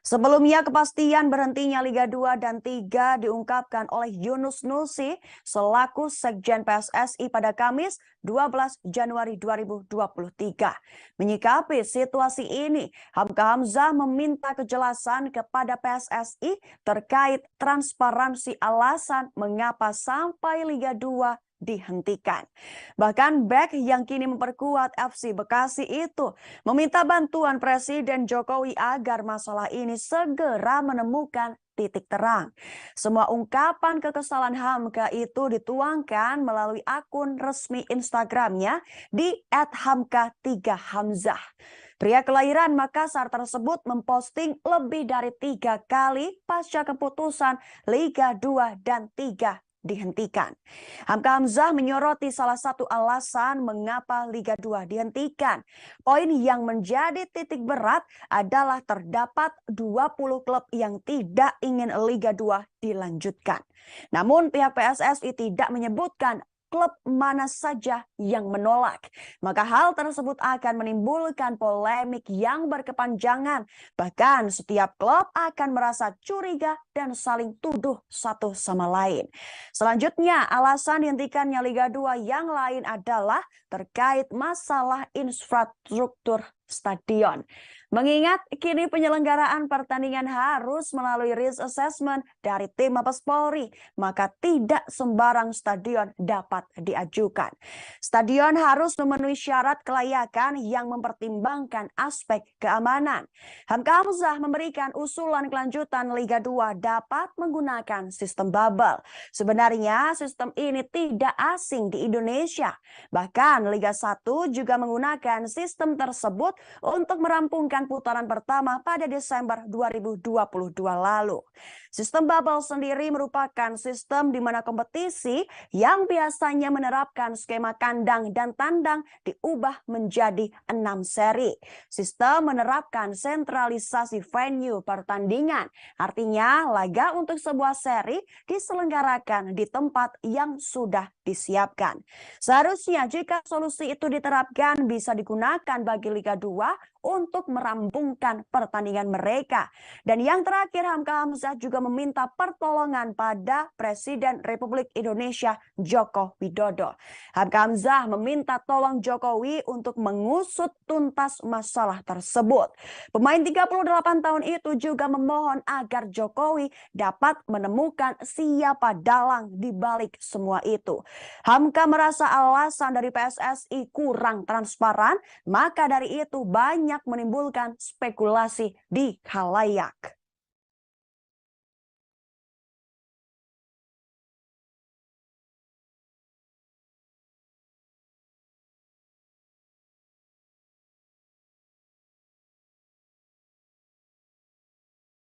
Sebelumnya kepastian berhentinya Liga 2 dan 3 diungkapkan oleh Yunus Nusi selaku Sekjen PSSI pada Kamis 12 Januari 2023. Menyikapi situasi ini, Hamka Hamzah meminta kejelasan kepada PSSI terkait transparansi alasan mengapa sampai Liga 2 dihentikan. Bahkan bek yang kini memperkuat FC Bekasi itu meminta bantuan Presiden Jokowi agar masalah ini segera menemukan titik terang. Semua ungkapan kekesalan Hamka itu dituangkan melalui akun resmi Instagramnya di @hamka3hamzah. Pria kelahiran Makassar tersebut memposting lebih dari 3 kali pasca keputusan Liga 2 dan 3 dihentikan. Hamka Hamzah menyoroti salah satu alasan mengapa Liga 2 dihentikan. Poin yang menjadi titik berat adalah terdapat 20 klub yang tidak ingin Liga 2 dilanjutkan. Namun pihak PSSI tidak menyebutkan klub mana saja yang menolak. Maka hal tersebut akan menimbulkan polemik yang berkepanjangan. Bahkan setiap klub akan merasa curiga dan saling tuduh satu sama lain. Selanjutnya, alasan dihentikannya Liga 2 yang lain adalah terkait masalah infrastruktur stadion. Mengingat kini penyelenggaraan pertandingan harus melalui risk assessment dari tim Mabes Polri, maka tidak sembarang stadion dapat diajukan. Stadion harus memenuhi syarat kelayakan yang mempertimbangkan aspek keamanan. Hamka Hamzah memberikan usulan kelanjutan Liga 2 dapat menggunakan sistem bubble. Sebenarnya sistem ini tidak asing di Indonesia. Bahkan Liga 1 juga menggunakan sistem tersebut untuk merampungkan putaran pertama pada Desember 2022 lalu. Sistem bubble sendiri merupakan sistem di mana kompetisi yang biasanya menerapkan skema kandang dan tandang diubah menjadi 6 seri. Sistem menerapkan sentralisasi venue pertandingan. Artinya laga untuk sebuah seri diselenggarakan di tempat yang sudah disiapkan. Seharusnya jika solusi itu diterapkan bisa digunakan bagi Liga 2 untuk merampungkan pertandingan mereka. Dan yang terakhir, Hamka Hamzah juga meminta pertolongan pada Presiden Republik Indonesia Joko Widodo. Hamka Hamzah meminta tolong Jokowi untuk mengusut tuntas masalah tersebut. Pemain 38 tahun itu juga memohon agar Jokowi dapat menemukan siapa dalang di balik semua itu. Hamka merasa alasan dari PSSI kurang transparan, maka dari itu banyak menimbulkan spekulasi di khalayak.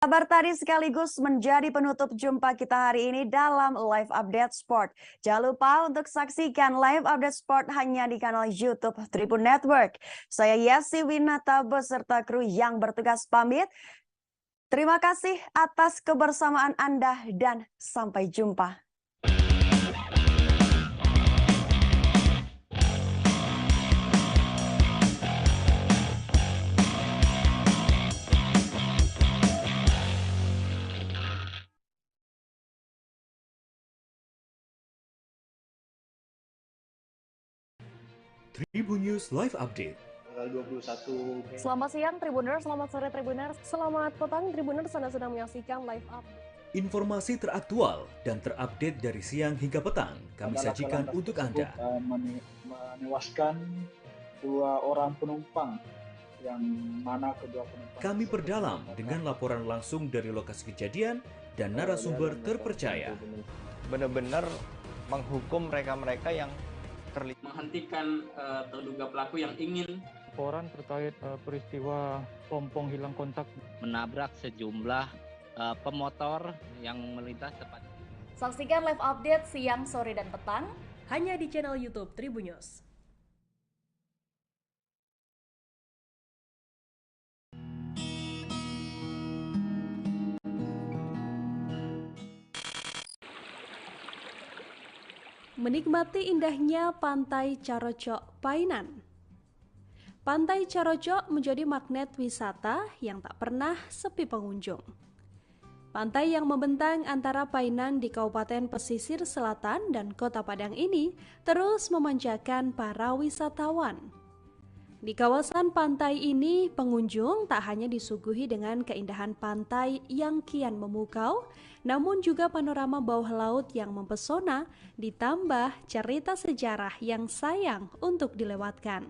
Kabar tadi sekaligus menjadi penutup jumpa kita hari ini dalam Live Update Sport. Jangan lupa untuk saksikan Live Update Sport hanya di kanal YouTube Tribun Network. Saya Yesi Winata beserta kru yang bertugas pamit. Terima kasih atas kebersamaan Anda dan sampai jumpa. Tribun News Live Update. Tanggal 21. Selamat siang Tribuners, selamat sore Tribuners, selamat petang Tribuners, Anda sedang menyaksikan live update. Informasi teraktual dan terupdate dari siang hingga petang kami sajikan untuk Anda. Menewaskan 2 orang penumpang, yang mana kedua penumpang Kami perdalam dengan laporan langsung dari lokasi kejadian dan narasumber terpercaya. Benar-benar menghukum mereka-mereka yang terlibat, menghentikan terduga pelaku yang ingin laporan terkait peristiwa pompong hilang kontak menabrak sejumlah pemotor yang melintas tepat. Saksikan live update siang, sore, dan petang hanya di channel YouTube Tribun News. Menikmati indahnya Pantai Carocok Painan. Pantai Carocok menjadi magnet wisata yang tak pernah sepi pengunjung. Pantai yang membentang antara Painan di Kabupaten Pesisir Selatan dan Kota Padang ini terus memanjakan para wisatawan. Di kawasan pantai ini, pengunjung tak hanya disuguhi dengan keindahan pantai yang kian memukau, namun juga panorama bawah laut yang mempesona, ditambah cerita sejarah yang sayang untuk dilewatkan.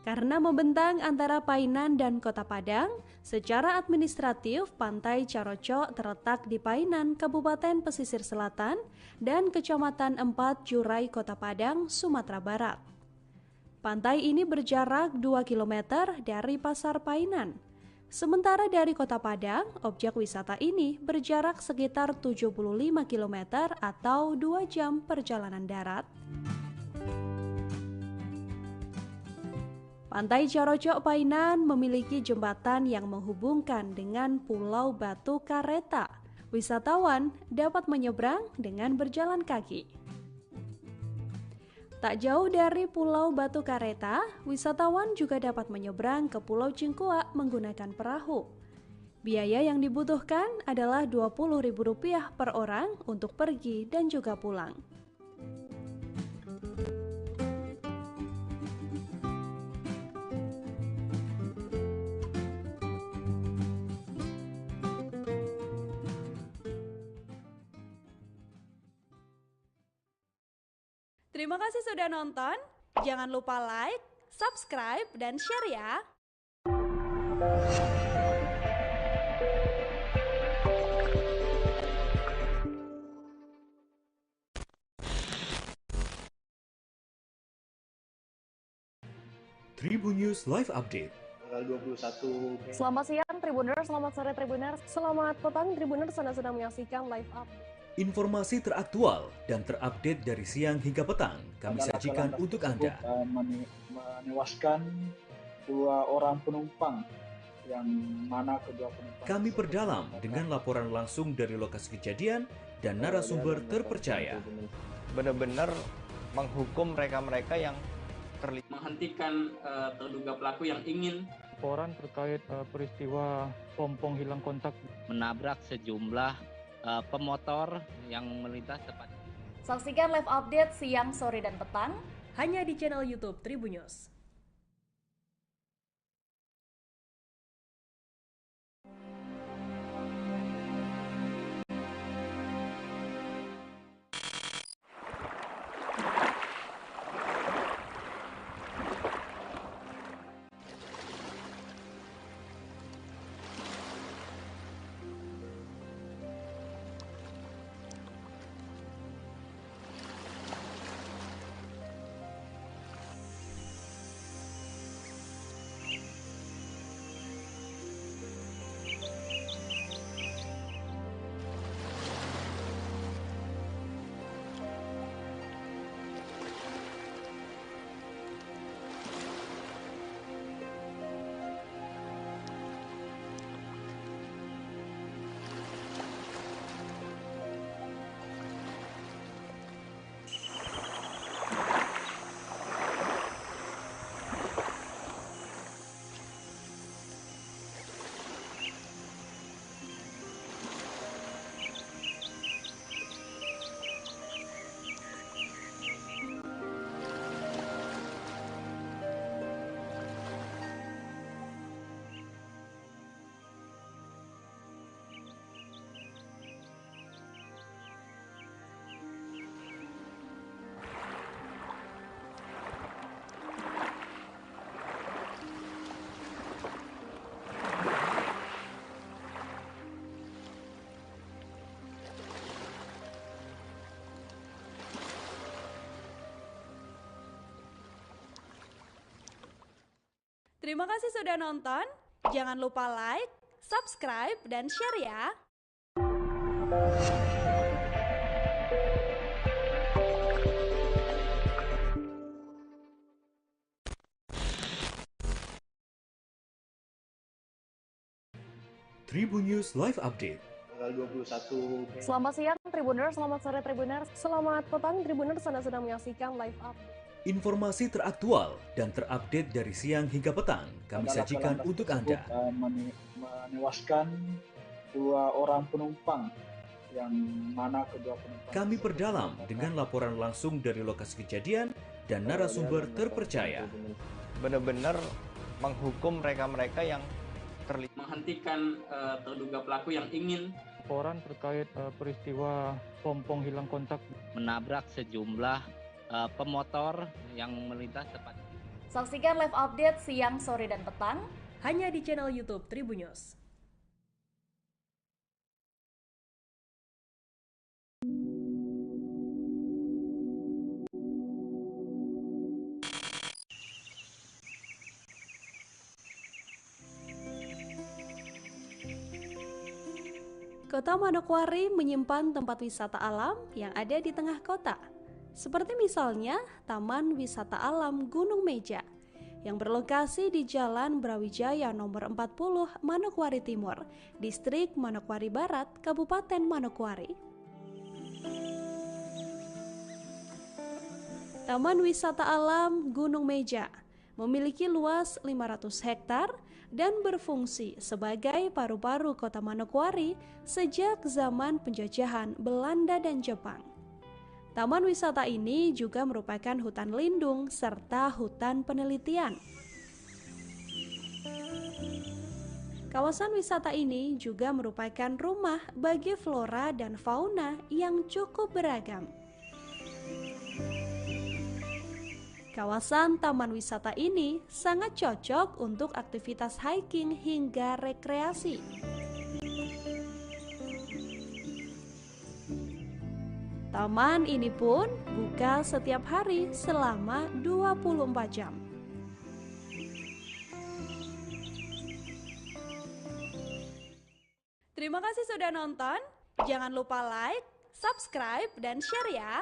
Karena membentang antara Painan dan Kota Padang, secara administratif Pantai Carocok terletak di Painan, Kabupaten Pesisir Selatan, dan Kecamatan 4 Jurai, Kota Padang, Sumatera Barat. Pantai ini berjarak 2 km dari Pasar Painan. Sementara dari Kota Padang, objek wisata ini berjarak sekitar 75 km atau 2 jam perjalanan darat. Pantai Carocok Painan memiliki jembatan yang menghubungkan dengan Pulau Batu Kareta. Wisatawan dapat menyeberang dengan berjalan kaki. Tak jauh dari Pulau Batu Kareta, wisatawan juga dapat menyeberang ke Pulau Cingkuak menggunakan perahu. Biaya yang dibutuhkan adalah Rp20.000 per orang untuk pergi dan juga pulang. Terima kasih sudah nonton. Jangan lupa like, subscribe, dan share ya. Tribun News Live Update. Tanggal 21. Selamat siang Tribuners, selamat sore Tribuners, selamat petang Tribuners, Anda sedang menyaksikan live update. Informasi teraktual dan terupdate dari siang hingga petang kami sajikan untuk Anda. Menewaskan 2 orang penumpang, yang mana kedua penumpang Kami perdalam dengan laporan langsung dari lokasi kejadian dan narasumber terpercaya. benar-benar menghukum mereka-mereka yang terlibat, menghentikan terduga pelaku yang ingin laporan terkait peristiwa pompong hilang kontak Menabrak sejumlah pemotor yang melintas tepat. Saksikan live update siang, sore, dan petang hanya di channel YouTube Tribun News. Terima kasih sudah nonton. Jangan lupa like, subscribe, dan share ya. Tribun News Live Update. Tanggal 21 Selamat siang Tribuners, selamat sore Tribuners, selamat petang Tribuners, Anda sedang menyaksikan live update. Informasi teraktual dan terupdate dari siang hingga petang kami sajikan untuk Anda. menewaskan 2 orang penumpang yang mana kedua penumpang Kami perdalam dengan laporan langsung dari lokasi kejadian dan narasumber terpercaya. Benar-benar menghukum mereka-mereka yang terlibat. menghentikan terduga pelaku yang ingin Laporan terkait peristiwa pompong hilang kontak menabrak sejumlah pemotor yang melintas tepat. Saksikan live update siang, sore, dan petang Hanya di channel YouTube Tribun News. Kota Manokwari menyimpan tempat wisata alam yang ada di tengah kota. Seperti misalnya Taman Wisata Alam Gunung Meja yang berlokasi di Jalan Brawijaya nomor 40 Manokwari Timur, Distrik Manokwari Barat, Kabupaten Manokwari. Taman Wisata Alam Gunung Meja memiliki luas 500 hektar dan berfungsi sebagai paru-paru kota Manokwari sejak zaman penjajahan Belanda dan Jepang. Taman wisata ini juga merupakan hutan lindung serta hutan penelitian. Kawasan wisata ini juga merupakan rumah bagi flora dan fauna yang cukup beragam. Kawasan taman wisata ini sangat cocok untuk aktivitas hiking hingga rekreasi. Taman ini pun buka setiap hari selama 24 jam. Terima kasih sudah nonton. Jangan lupa like, subscribe, dan share ya.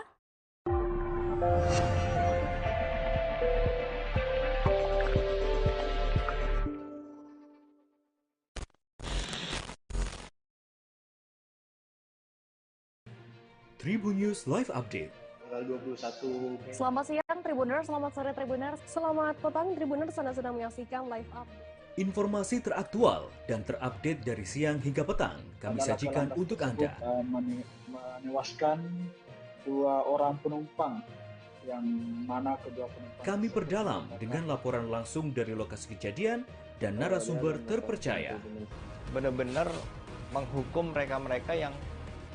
Tribun News Live Update. tanggal 21 Selamat siang Tribuners, selamat sore Tribuners, selamat petang Tribuners, Anda sedang menyaksikan live update. Informasi teraktual dan terupdate dari siang hingga petang kami sajikan untuk Anda. menewaskan 2 orang penumpang yang mana kedua penumpang Kami perdalam dengan laporan langsung dari lokasi kejadian dan narasumber terpercaya. Benar-benar menghukum mereka-mereka yang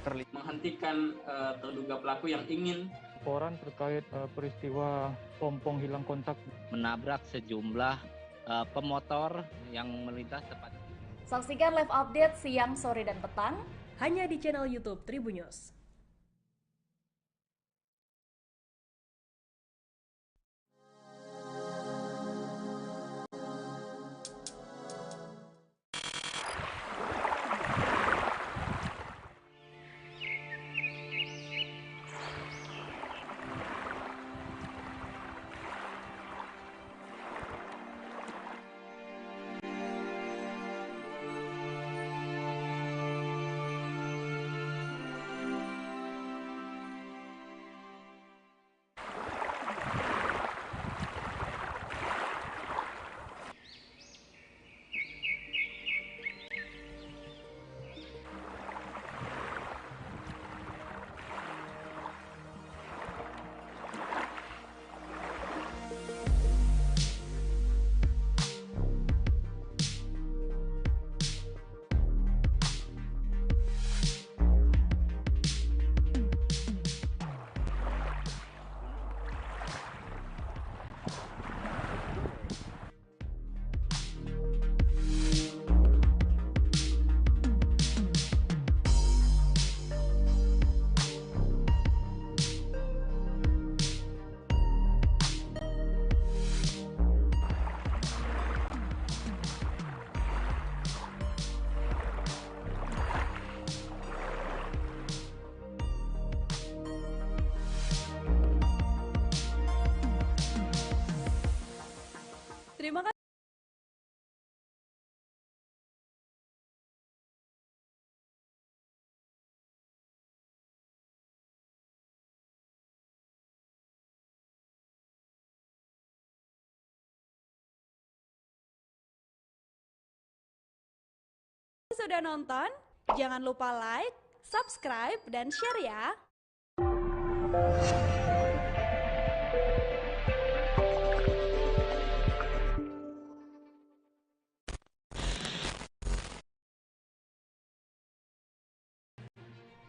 terlibat. menghentikan terduga pelaku yang ingin laporan terkait peristiwa pompong hilang kontak Menabrak sejumlah pemotor yang melintas tepat. Saksikan live update siang, sore, dan petang Hanya di channel YouTube Tribun News. sudah nonton, jangan lupa like, subscribe, dan share ya.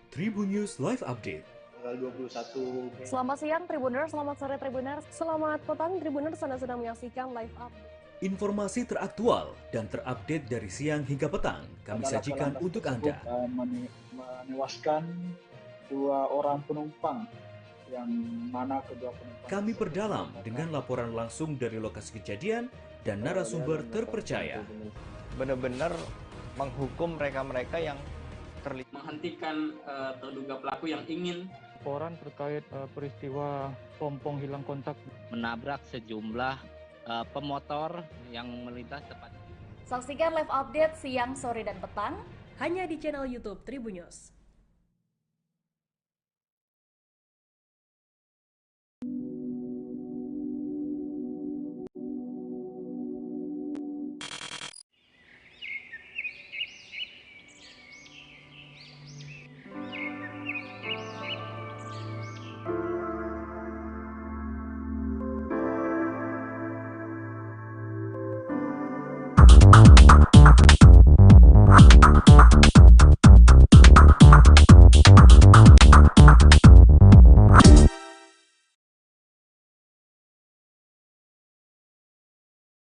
Tribun News Live Update. Tanggal 21 Selamat siang Tribuners, selamat sore Tribuners, selamat petang Tribuners, Anda sedang menyaksikan live update. Informasi teraktual dan terupdate dari siang hingga petang kami sajikan untuk Anda. menewaskan 2 orang penumpang yang mana kedua penumpang Kami perdalam dengan laporan langsung dari lokasi kejadian dan narasumber terpercaya. Benar-benar menghukum mereka-mereka yang terlibat. menghentikan terduga pelaku yang ingin Laporan terkait peristiwa pompong hilang kontak. menabrak sejumlah pemotor yang melintas tepat. Saksikan live update siang, sore, dan petang Hanya di channel YouTube Tribun News.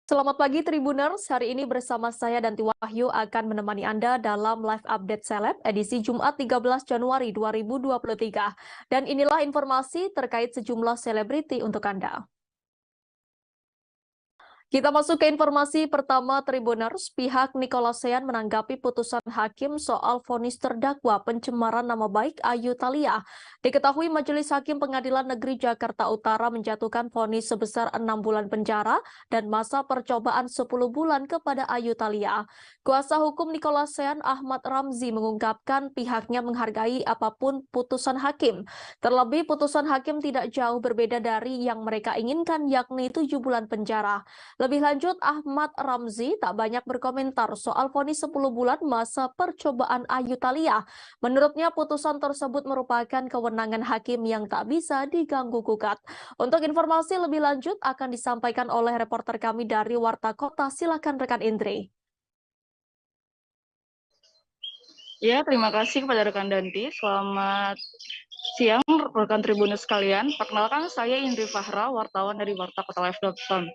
Selamat pagi Tribuners, hari ini bersama saya Danti Wahyu akan menemani Anda dalam live update seleb edisi Jumat 13 Januari 2023. Dan inilah informasi terkait sejumlah selebriti untuk Anda. Kita masuk ke informasi pertama Tribuners. Pihak Nicolasean menanggapi putusan hakim soal vonis terdakwa pencemaran nama baik Ayu Thalia. Diketahui Majelis Hakim Pengadilan Negeri Jakarta Utara menjatuhkan vonis sebesar 6 bulan penjara dan masa percobaan 10 bulan kepada Ayu Thalia. Kuasa hukum Nicolasean Ahmad Ramzi mengungkapkan pihaknya menghargai apapun putusan hakim. Terlebih putusan hakim tidak jauh berbeda dari yang mereka inginkan, yakni 7 bulan penjara. Lebih lanjut, Ahmad Ramzi tak banyak berkomentar soal vonis 10 bulan masa percobaan Ayu Thalia. Menurutnya, putusan tersebut merupakan kewenangan hakim yang tak bisa diganggu-gugat. Untuk informasi lebih lanjut akan disampaikan oleh reporter kami dari Warta Kota. Silakan rekan Indri. Ya, terima kasih kepada rekan Danti. Selamat siang rekan Tribuners sekalian. Perkenalkan saya Indri Fahra, wartawan dari wartakotalive.com.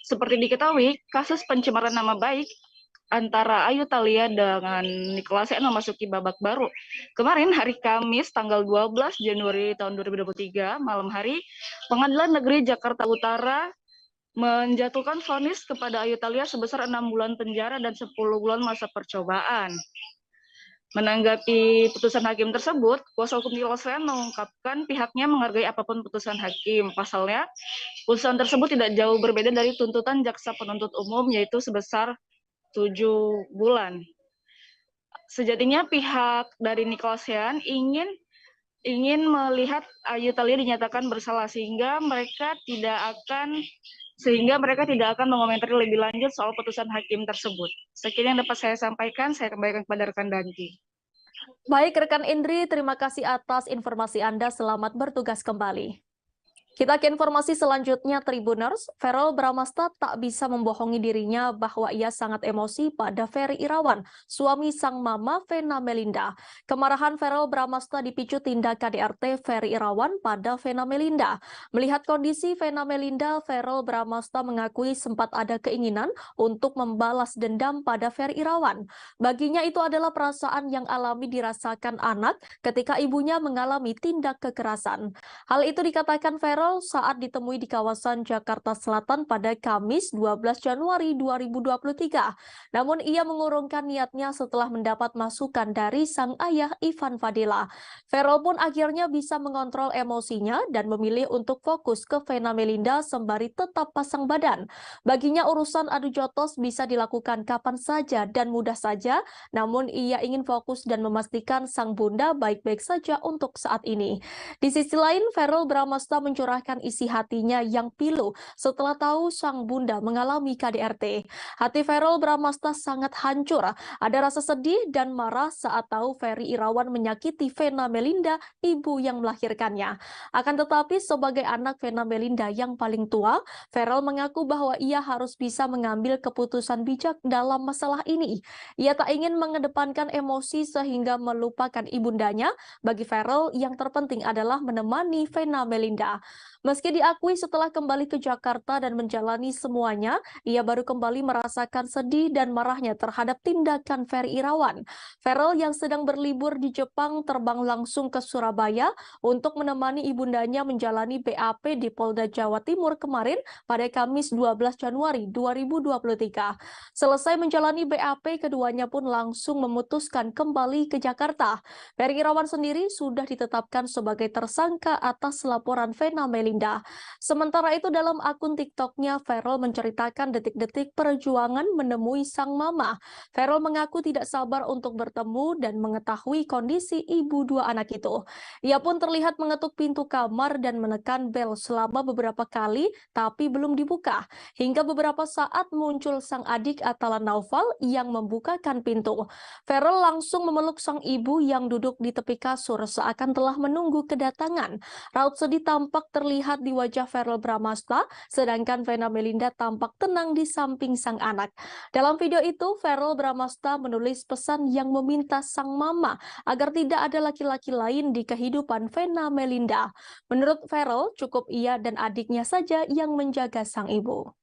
Seperti diketahui, kasus pencemaran nama baik antara Ayu Thalia dengan Nicolasean memasuki babak baru. Kemarin hari Kamis tanggal 12 Januari tahun 2023 malam hari, Pengadilan Negeri Jakarta Utara menjatuhkan vonis kepada Ayu Thalia sebesar 6 bulan penjara dan 10 bulan masa percobaan. Menanggapi putusan hakim tersebut, kuasa hukum Nicolasean mengungkapkan pihaknya menghargai apapun putusan hakim. Pasalnya, putusan tersebut tidak jauh berbeda dari tuntutan jaksa penuntut umum, yaitu sebesar 7 bulan. Sejatinya pihak dari Nicolasean ingin melihat Ayu Thalia dinyatakan bersalah sehingga mereka tidak akan mengomentari lebih lanjut soal putusan hakim tersebut. Sekian yang dapat saya sampaikan, saya kembalikan kepada rekan Danti. Baik rekan Indri, terima kasih atas informasi Anda. Selamat bertugas kembali. Kita ke informasi selanjutnya Tribuners. Verrel Bramasta tak bisa membohongi dirinya bahwa ia sangat emosi pada Ferry Irawan, suami sang mama Vena Melinda. Kemarahan Verrel Bramasta dipicu tindak KDRT Ferry Irawan pada Vena Melinda. Melihat kondisi Vena Melinda, Verrel Bramasta mengakui sempat ada keinginan untuk membalas dendam pada Ferry Irawan. Baginya itu adalah perasaan yang alami dirasakan anak ketika ibunya mengalami tindak kekerasan. Hal itu dikatakan Verrel saat ditemui di kawasan Jakarta Selatan pada Kamis 12 Januari 2023. Namun ia mengurungkan niatnya setelah mendapat masukan dari sang ayah Ivan Fadila. Verrel pun akhirnya bisa mengontrol emosinya dan memilih untuk fokus ke Vena Melinda sembari tetap pasang badan. Baginya urusan adu jotos bisa dilakukan kapan saja dan mudah saja, namun ia ingin fokus dan memastikan sang bunda baik-baik saja untuk saat ini. Di sisi lain, Verrel Bramasta mencurahkan mencurahkan isi hatinya yang pilu setelah tahu sang bunda mengalami KDRT. Hati Verrel Bramasta sangat hancur. Ada rasa sedih dan marah saat tahu Ferry Irawan menyakiti Vena Melinda, ibu yang melahirkannya. Akan tetapi sebagai anak Vena Melinda yang paling tua, Verrel mengaku bahwa ia harus bisa mengambil keputusan bijak dalam masalah ini. Ia tak ingin mengedepankan emosi sehingga melupakan ibundanya. Bagi Verrel, yang terpenting adalah menemani Vena Melinda. Meski diakui setelah kembali ke Jakarta dan menjalani semuanya, ia baru kembali merasakan sedih dan marahnya terhadap tindakan Ferry Irawan. Verrel yang sedang berlibur di Jepang terbang langsung ke Surabaya untuk menemani ibundanya menjalani BAP di Polda Jawa Timur kemarin pada Kamis 12 Januari 2023. Selesai menjalani BAP, keduanya pun langsung memutuskan kembali ke Jakarta. Ferry Irawan sendiri sudah ditetapkan sebagai tersangka atas laporan Vena Melinda. Sementara itu dalam akun TikToknya, Verrel menceritakan detik-detik perjuangan menemui sang mama. Verrel mengaku tidak sabar untuk bertemu dan mengetahui kondisi ibu dua anak itu. Ia pun terlihat mengetuk pintu kamar dan menekan bel selama beberapa kali, tapi belum dibuka. Hingga beberapa saat muncul sang adik Atala Naufal yang membukakan pintu. Verrel langsung memeluk sang ibu yang duduk di tepi kasur seakan telah menunggu kedatangan. Raut sedih tampak terlihat di wajah Verrel Bramasta, sedangkan Vena Melinda tampak tenang di samping sang anak. Dalam video itu, Verrel Bramasta menulis pesan yang meminta sang mama agar tidak ada laki-laki lain di kehidupan Vena Melinda. Menurut Verrel, cukup ia dan adiknya saja yang menjaga sang ibu.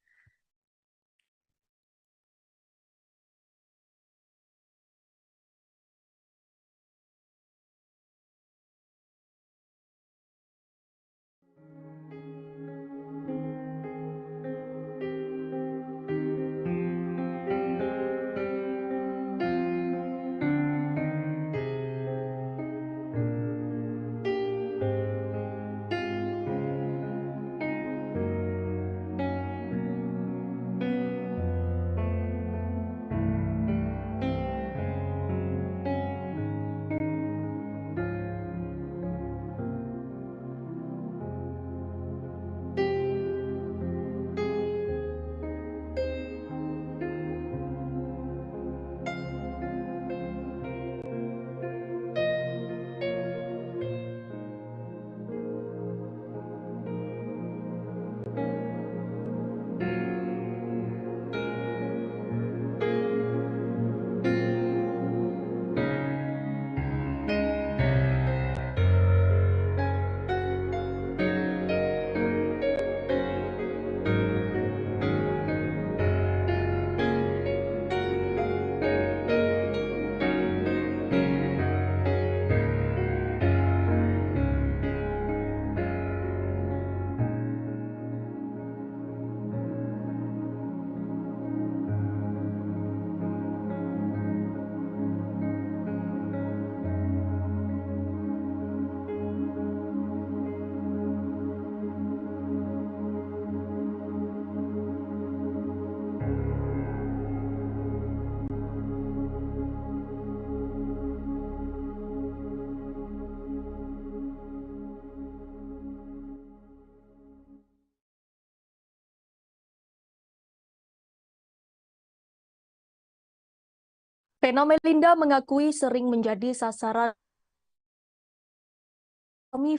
Vena Melinda mengakui sering menjadi sasaran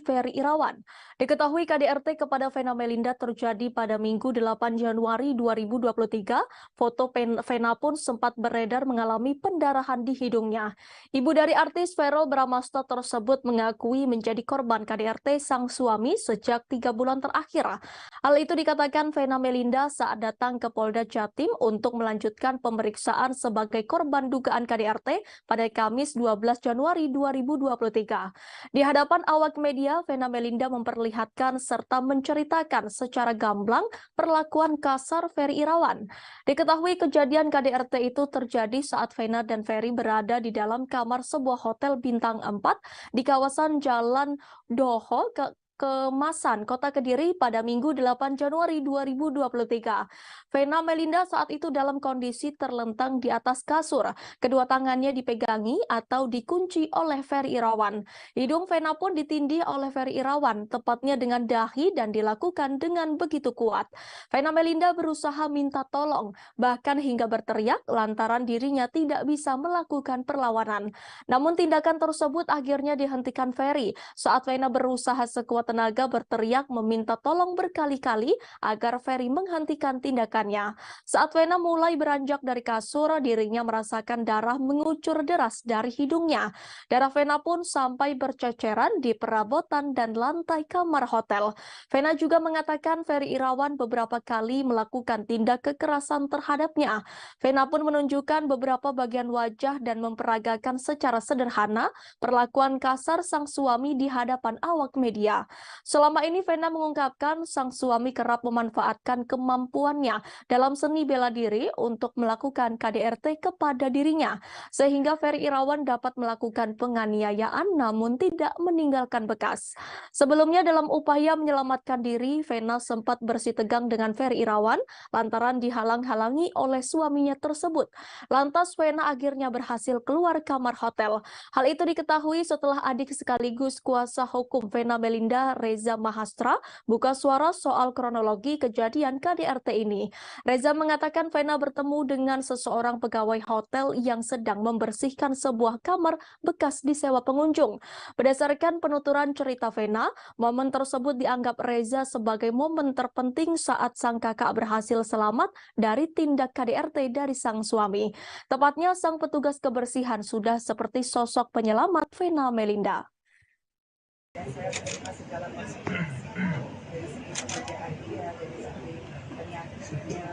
Ferry Irawan. Diketahui KDRT kepada Vena Melinda terjadi pada Minggu 8 Januari 2023. Foto Vena pun sempat beredar mengalami pendarahan di hidungnya. Ibu dari artis Verrel Bramasta tersebut mengakui menjadi korban KDRT sang suami sejak 3 bulan terakhir. Hal itu dikatakan Vena Melinda saat datang ke Polda Jatim untuk melanjutkan pemeriksaan sebagai korban dugaan KDRT pada Kamis 12 Januari 2023. Di hadapan awak media, Vena Melinda memperlihatkan serta menceritakan secara gamblang perlakuan kasar Ferry Irawan. Diketahui kejadian KDRT itu terjadi saat Vena dan Ferry berada di dalam kamar sebuah hotel bintang 4 di kawasan Jalan Doho, Kemasan, Kota Kediri pada Minggu 8 Januari 2023. Vena Melinda saat itu dalam kondisi terlentang di atas kasur. Kedua tangannya dipegangi atau dikunci oleh Ferry Irawan. Hidung Vena pun ditindih oleh Ferry Irawan, tepatnya dengan dahi dan dilakukan dengan begitu kuat. Vena Melinda berusaha minta tolong, bahkan hingga berteriak lantaran dirinya tidak bisa melakukan perlawanan. Namun tindakan tersebut akhirnya dihentikan Ferry saat Vena berusaha sekuat tenaga berteriak meminta tolong berkali-kali agar Ferry menghentikan tindakannya. Saat Vena mulai beranjak dari kasur, dirinya merasakan darah mengucur deras dari hidungnya. Darah Vena pun sampai berceceran di perabotan dan lantai kamar hotel. Vena juga mengatakan Ferry Irawan beberapa kali melakukan tindak kekerasan terhadapnya. Vena pun menunjukkan beberapa bagian wajah dan memperagakan secara sederhana perlakuan kasar sang suami di hadapan awak media. Selama ini Vena mengungkapkan sang suami kerap memanfaatkan kemampuannya dalam seni bela diri untuk melakukan KDRT kepada dirinya, sehingga Ferry Irawan dapat melakukan penganiayaan namun tidak meninggalkan bekas. Sebelumnya dalam upaya menyelamatkan diri, Vena sempat bersitegang dengan Ferry Irawan lantaran dihalang-halangi oleh suaminya tersebut. Lantas Vena akhirnya berhasil keluar kamar hotel. Hal itu diketahui setelah adik sekaligus kuasa hukum Vena Melinda, Reza Mahastra, buka suara soal kronologi kejadian KDRT ini. Reza mengatakan Vena bertemu dengan seseorang pegawai hotel yang sedang membersihkan sebuah kamar bekas disewa pengunjung. Berdasarkan penuturan cerita Vena, momen tersebut dianggap Reza sebagai momen terpenting saat sang kakak berhasil selamat dari tindak KDRT dari sang suami. Tepatnya sang petugas kebersihan sudah seperti sosok penyelamat Vena Melinda.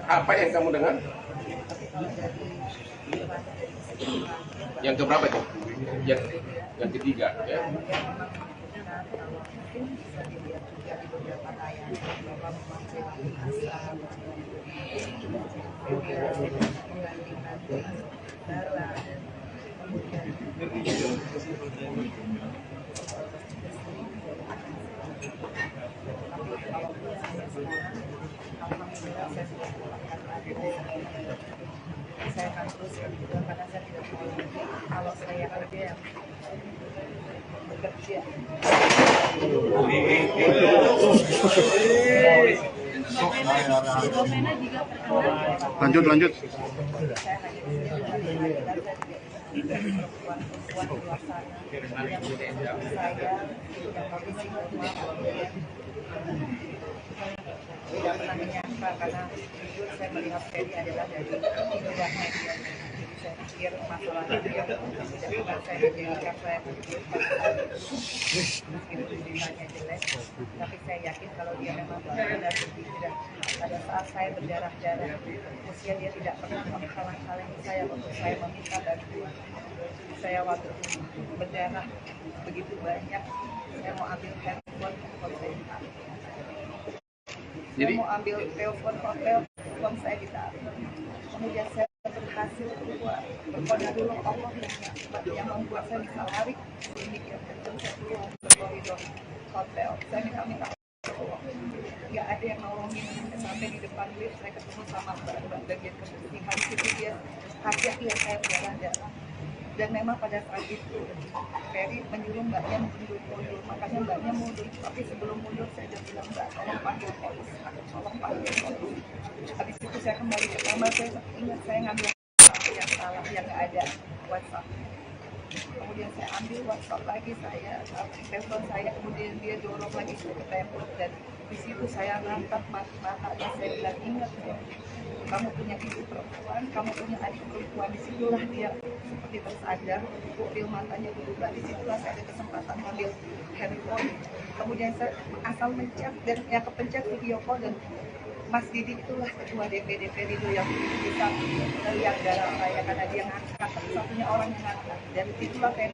Apa yang kamu dengar? Yang keberapa itu? Yang ketiga, ya. Saya akan teruskan juga karena saya tidak mau kalau saya kerja yang bekerja. Lanjut. Tidak pernah menyangka karena jujur saya melihat Ferry adalah dari indahnya dia. Saya pikir masalahnya dia tidak pernah saya jadikan saya pikir meskipun ditanya jelek, tapi saya yakin kalau dia memang benar-benar tidak. Pada saat saya berdarah-darah, usia dia tidak pernah menghalang-halangi saya untuk saya meminta bantuan. Saya waktu berdarah begitu banyak, saya mau ambil handphone saya ditarik. Saya mau ambil telepon hotel, uang saya ditarik. Kemudian saya berhasil keluar. Berkode dulu Allah yang membuat saya bisa lari. Demikian kencang saya keluar ke koridor hotel. Saya minta tolong. Nggak ada yang nolongin. Sampai di depan lift saya ketemu sama mbak bagian kebersihan. Itu dia kaget dia saya berdarah-darah. Dan memang pada saat itu Ferry menyuruh mbaknya mundur, makanya mbaknya mundur. Tapi sebelum mundur saya sudah bilang mbak tolong panggil polisi, tolong panggil polisi. Habis itu saya kembali ke kamar, saya ingat saya ngambil yang salah, yang nggak ada WhatsApp. Kemudian saya ambil WhatsApp lagi, saya telepon saya, kemudian dia dorong lagi ke tembok dan di situ saya ngangkat mata-matanya, saya bilang ingat ya, kamu punya ibu perempuan, kamu punya adik perempuan. Disitulah dia seperti tersadar, pupil matanya berubah. Disitulah saya ada kesempatan ngambil handphone. Kemudian saya asal mencet dan yang kepencet video call dan Mas Didi itulah ketua DPD itu yang bisa melihat darah saya karena dia ngangkat, satu-satunya orang yang ngangkat. Dan itulah saya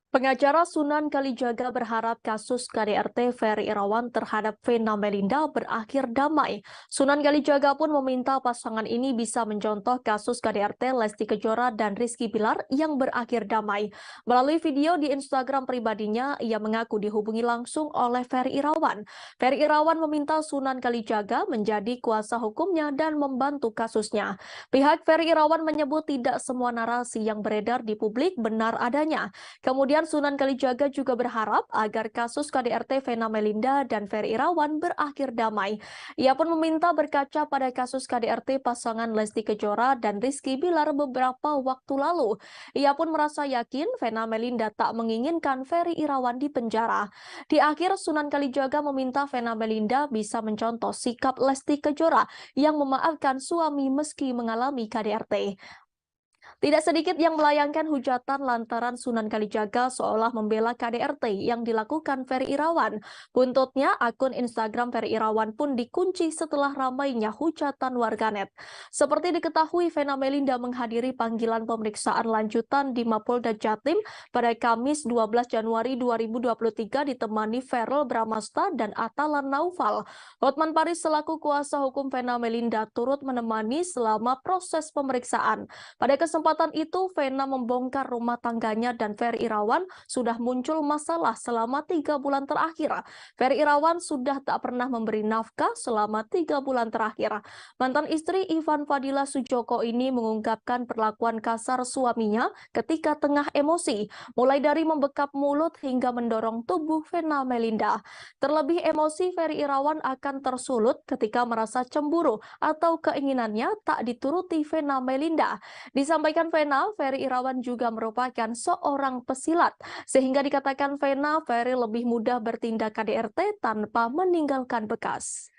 Pengacara Sunan Kalijaga berharap kasus KDRT Ferry Irawan terhadap Vena Melinda berakhir damai. Sunan Kalijaga pun meminta pasangan ini bisa mencontoh kasus KDRT Lesti Kejora dan Rizky Bilar yang berakhir damai. Melalui video di Instagram pribadinya, ia mengaku dihubungi langsung oleh Ferry Irawan. Ferry Irawan meminta Sunan Kalijaga menjadi kuasa hukumnya dan membantu kasusnya. Pihak Ferry Irawan menyebut tidak semua narasi yang beredar di publik benar adanya. Kemudian Sunan Kalijaga juga berharap agar kasus KDRT Vena Melinda dan Ferry Irawan berakhir damai. Ia pun meminta berkaca pada kasus KDRT pasangan Lesti Kejora dan Rizky Bilar beberapa waktu lalu. Ia pun merasa yakin Vena Melinda tak menginginkan Ferry Irawan di penjara. Di akhir, Sunan Kalijaga meminta Vena Melinda bisa mencontoh sikap Lesti Kejora yang memaafkan suami meski mengalami KDRT. Tidak sedikit yang melayangkan hujatan lantaran Sunan Kalijaga seolah membela KDRT yang dilakukan Ferry Irawan. Buntutnya, akun Instagram Ferry Irawan pun dikunci setelah ramainya hujatan warganet. Seperti diketahui, Vena Melinda menghadiri panggilan pemeriksaan lanjutan di Mapolda Jatim pada Kamis 12 Januari 2023 ditemani Verrel Bramasta dan Atalan Naufal. Hotman Paris selaku kuasa hukum Vena Melinda turut menemani selama proses pemeriksaan. Pada kesempatan itu, Vena membongkar rumah tangganya dan Ferry Irawan sudah muncul masalah selama 3 bulan terakhir. Ferry Irawan sudah tak pernah memberi nafkah selama 3 bulan terakhir. Mantan istri Ivan Fadila Sujoko ini mengungkapkan perlakuan kasar suaminya ketika tengah emosi, mulai dari membekap mulut hingga mendorong tubuh Vena Melinda. Terlebih emosi Ferry Irawan akan tersulut ketika merasa cemburu atau keinginannya tak dituruti Vena Melinda. Disampaikan Vena, Ferry Irawan juga merupakan seorang pesilat, sehingga dikatakan Vena, Ferry lebih mudah bertindak KDRT tanpa meninggalkan bekas.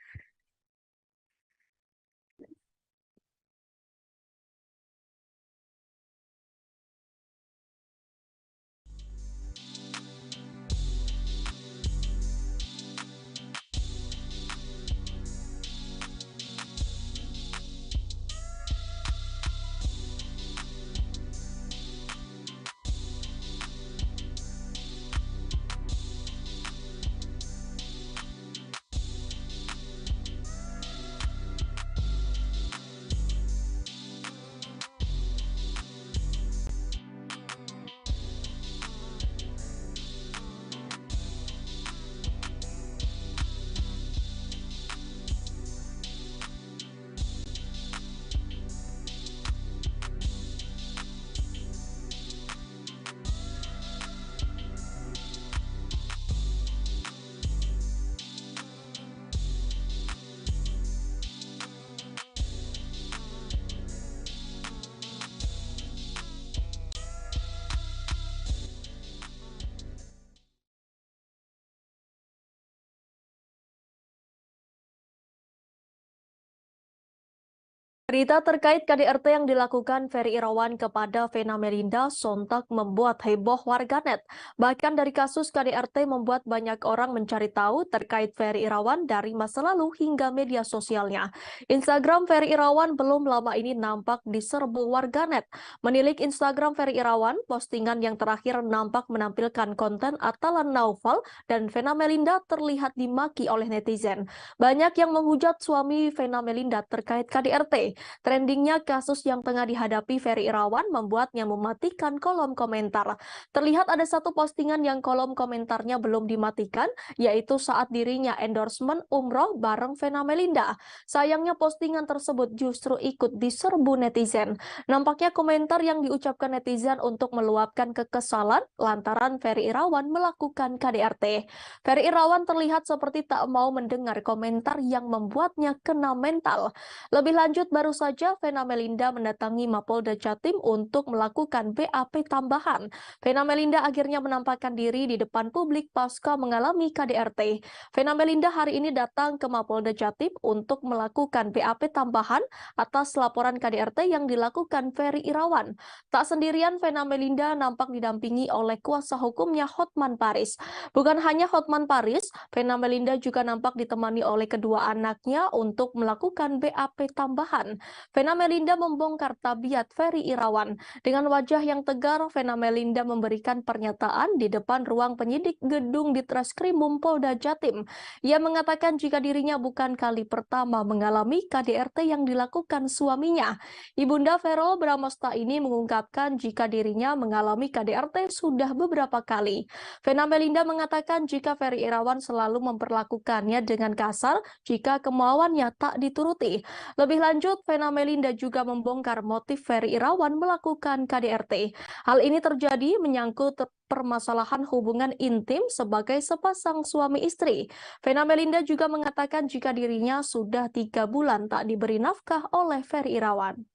Berita terkait KDRT yang dilakukan Ferry Irawan kepada Vena Melinda sontak membuat heboh warganet. Bahkan dari kasus KDRT membuat banyak orang mencari tahu terkait Ferry Irawan dari masa lalu hingga media sosialnya. Instagram Ferry Irawan belum lama ini nampak diserbu warganet. Menilik Instagram Ferry Irawan, postingan yang terakhir nampak menampilkan konten Atalan Naufal dan Vena Melinda terlihat dimaki oleh netizen. Banyak yang menghujat suami Vena Melinda terkait KDRT. Trendingnya kasus yang tengah dihadapi Ferry Irawan membuatnya mematikan kolom komentar. Terlihat ada satu postingan yang kolom komentarnya belum dimatikan, yaitu saat dirinya endorsement umroh bareng Vena Melinda. Sayangnya postingan tersebut justru ikut diserbu netizen. Nampaknya komentar yang diucapkan netizen untuk meluapkan kekesalan lantaran Ferry Irawan melakukan KDRT. Ferry Irawan terlihat seperti tak mau mendengar komentar yang membuatnya kena mental. Lebih lanjut, baru saja Vena Melinda mendatangi Mapolda Jatim untuk melakukan BAP tambahan. Vena Melinda akhirnya menampakkan diri di depan publik pasca mengalami KDRT. Vena Melinda hari ini datang ke Mapolda Jatim untuk melakukan BAP tambahan atas laporan KDRT yang dilakukan Ferry Irawan. Tak sendirian, Vena Melinda nampak didampingi oleh kuasa hukumnya Hotman Paris. Bukan hanya Hotman Paris, Vena Melinda juga nampak ditemani oleh kedua anaknya untuk melakukan BAP tambahan. Vena Melinda membongkar tabiat Ferry Irawan. Dengan wajah yang tegar, Vena Melinda memberikan pernyataan di depan ruang penyidik gedung Ditreskrimum Polda Jatim. Ia mengatakan jika dirinya bukan kali pertama mengalami KDRT yang dilakukan suaminya. Ibunda Verrel Bramasta ini mengungkapkan jika dirinya mengalami KDRT sudah beberapa kali. Vena Melinda mengatakan jika Ferry Irawan selalu memperlakukannya dengan kasar jika kemauannya tak dituruti. Lebih lanjut, Vena Melinda juga membongkar motif Ferry Irawan melakukan KDRT. Hal ini terjadi menyangkut permasalahan hubungan intim sebagai sepasang suami istri. Vena Melinda juga mengatakan jika dirinya sudah 3 bulan tak diberi nafkah oleh Ferry Irawan.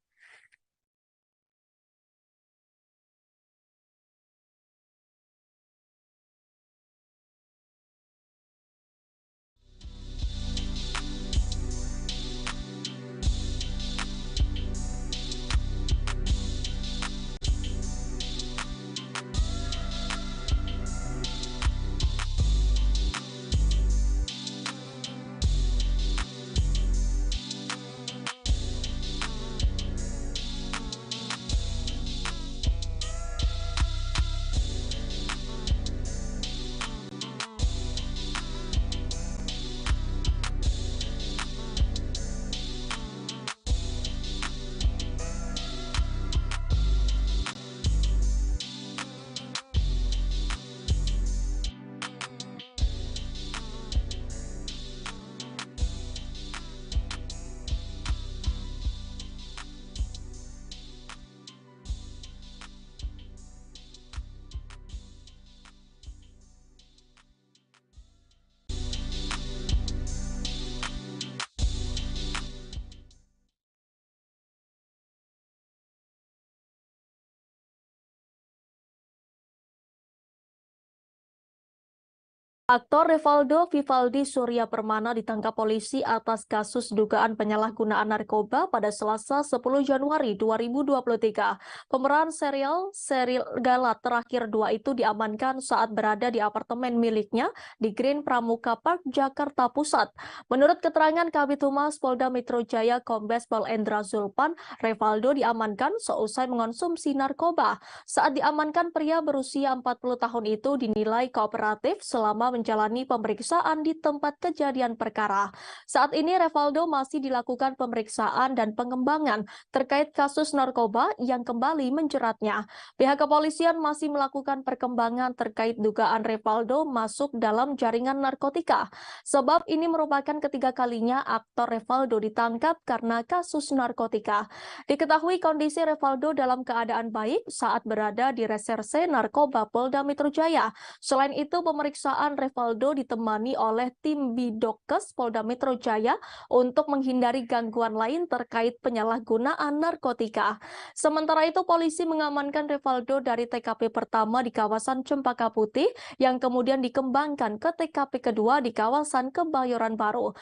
Aktor Revaldo Vivaldi Surya Permana ditangkap polisi atas kasus dugaan penyalahgunaan narkoba pada Selasa 10 Januari 2023. Pemeran serial Serigala Terakhir 2 itu diamankan saat berada di apartemen miliknya di Green Pramuka Park, Jakarta Pusat. Menurut keterangan Kabid Humas Polda Metro Jaya Kombes Pol Endra Zulpan, Revaldo diamankan seusai mengonsumsi narkoba. Saat diamankan, pria berusia 40 tahun itu dinilai kooperatif selama menjalani pemeriksaan di tempat kejadian perkara. Saat ini Revaldo masih dilakukan pemeriksaan dan pengembangan terkait kasus narkoba yang kembali menjeratnya. Pihak kepolisian masih melakukan perkembangan terkait dugaan Revaldo masuk dalam jaringan narkotika. Sebab ini merupakan ketiga kalinya aktor Revaldo ditangkap karena kasus narkotika. Diketahui kondisi Revaldo dalam keadaan baik saat berada di Reserse Narkoba Polda Metro Jaya. Selain itu, pemeriksaan Revaldo ditemani oleh tim Bidokes Polda Metro Jaya untuk menghindari gangguan lain terkait penyalahgunaan narkotika. Sementara itu, polisi mengamankan Revaldo dari TKP pertama di kawasan Cempaka Putih yang kemudian dikembangkan ke TKP kedua di kawasan Kebayoran Baru.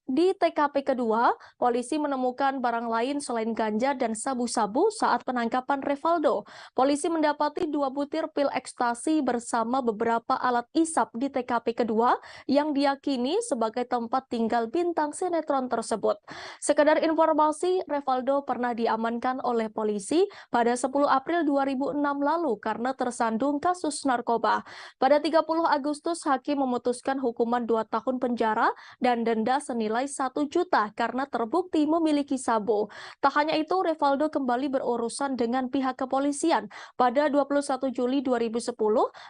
Di TKP kedua, polisi menemukan barang lain selain ganja dan sabu-sabu saat penangkapan Revaldo. Polisi mendapati 2 butir pil ekstasi bersama beberapa alat isap di TKP kedua yang diyakini sebagai tempat tinggal bintang sinetron tersebut. Sekedar informasi, Revaldo pernah diamankan oleh polisi pada 10 April 2006 lalu karena tersandung kasus narkoba. Pada 30 Agustus, hakim memutuskan hukuman 2 tahun penjara dan denda senilai 1 juta karena terbukti memiliki sabu. Tak hanya itu, Revaldo kembali berurusan dengan pihak kepolisian. Pada 21 Juli 2010,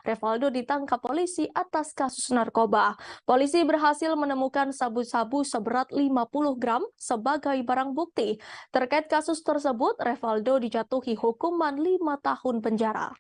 Revaldo ditangkap polisi atas kasus narkoba. Polisi berhasil menemukan sabu-sabu seberat 50 gram sebagai barang bukti. Terkait kasus tersebut, Revaldo dijatuhi hukuman 5 tahun penjara.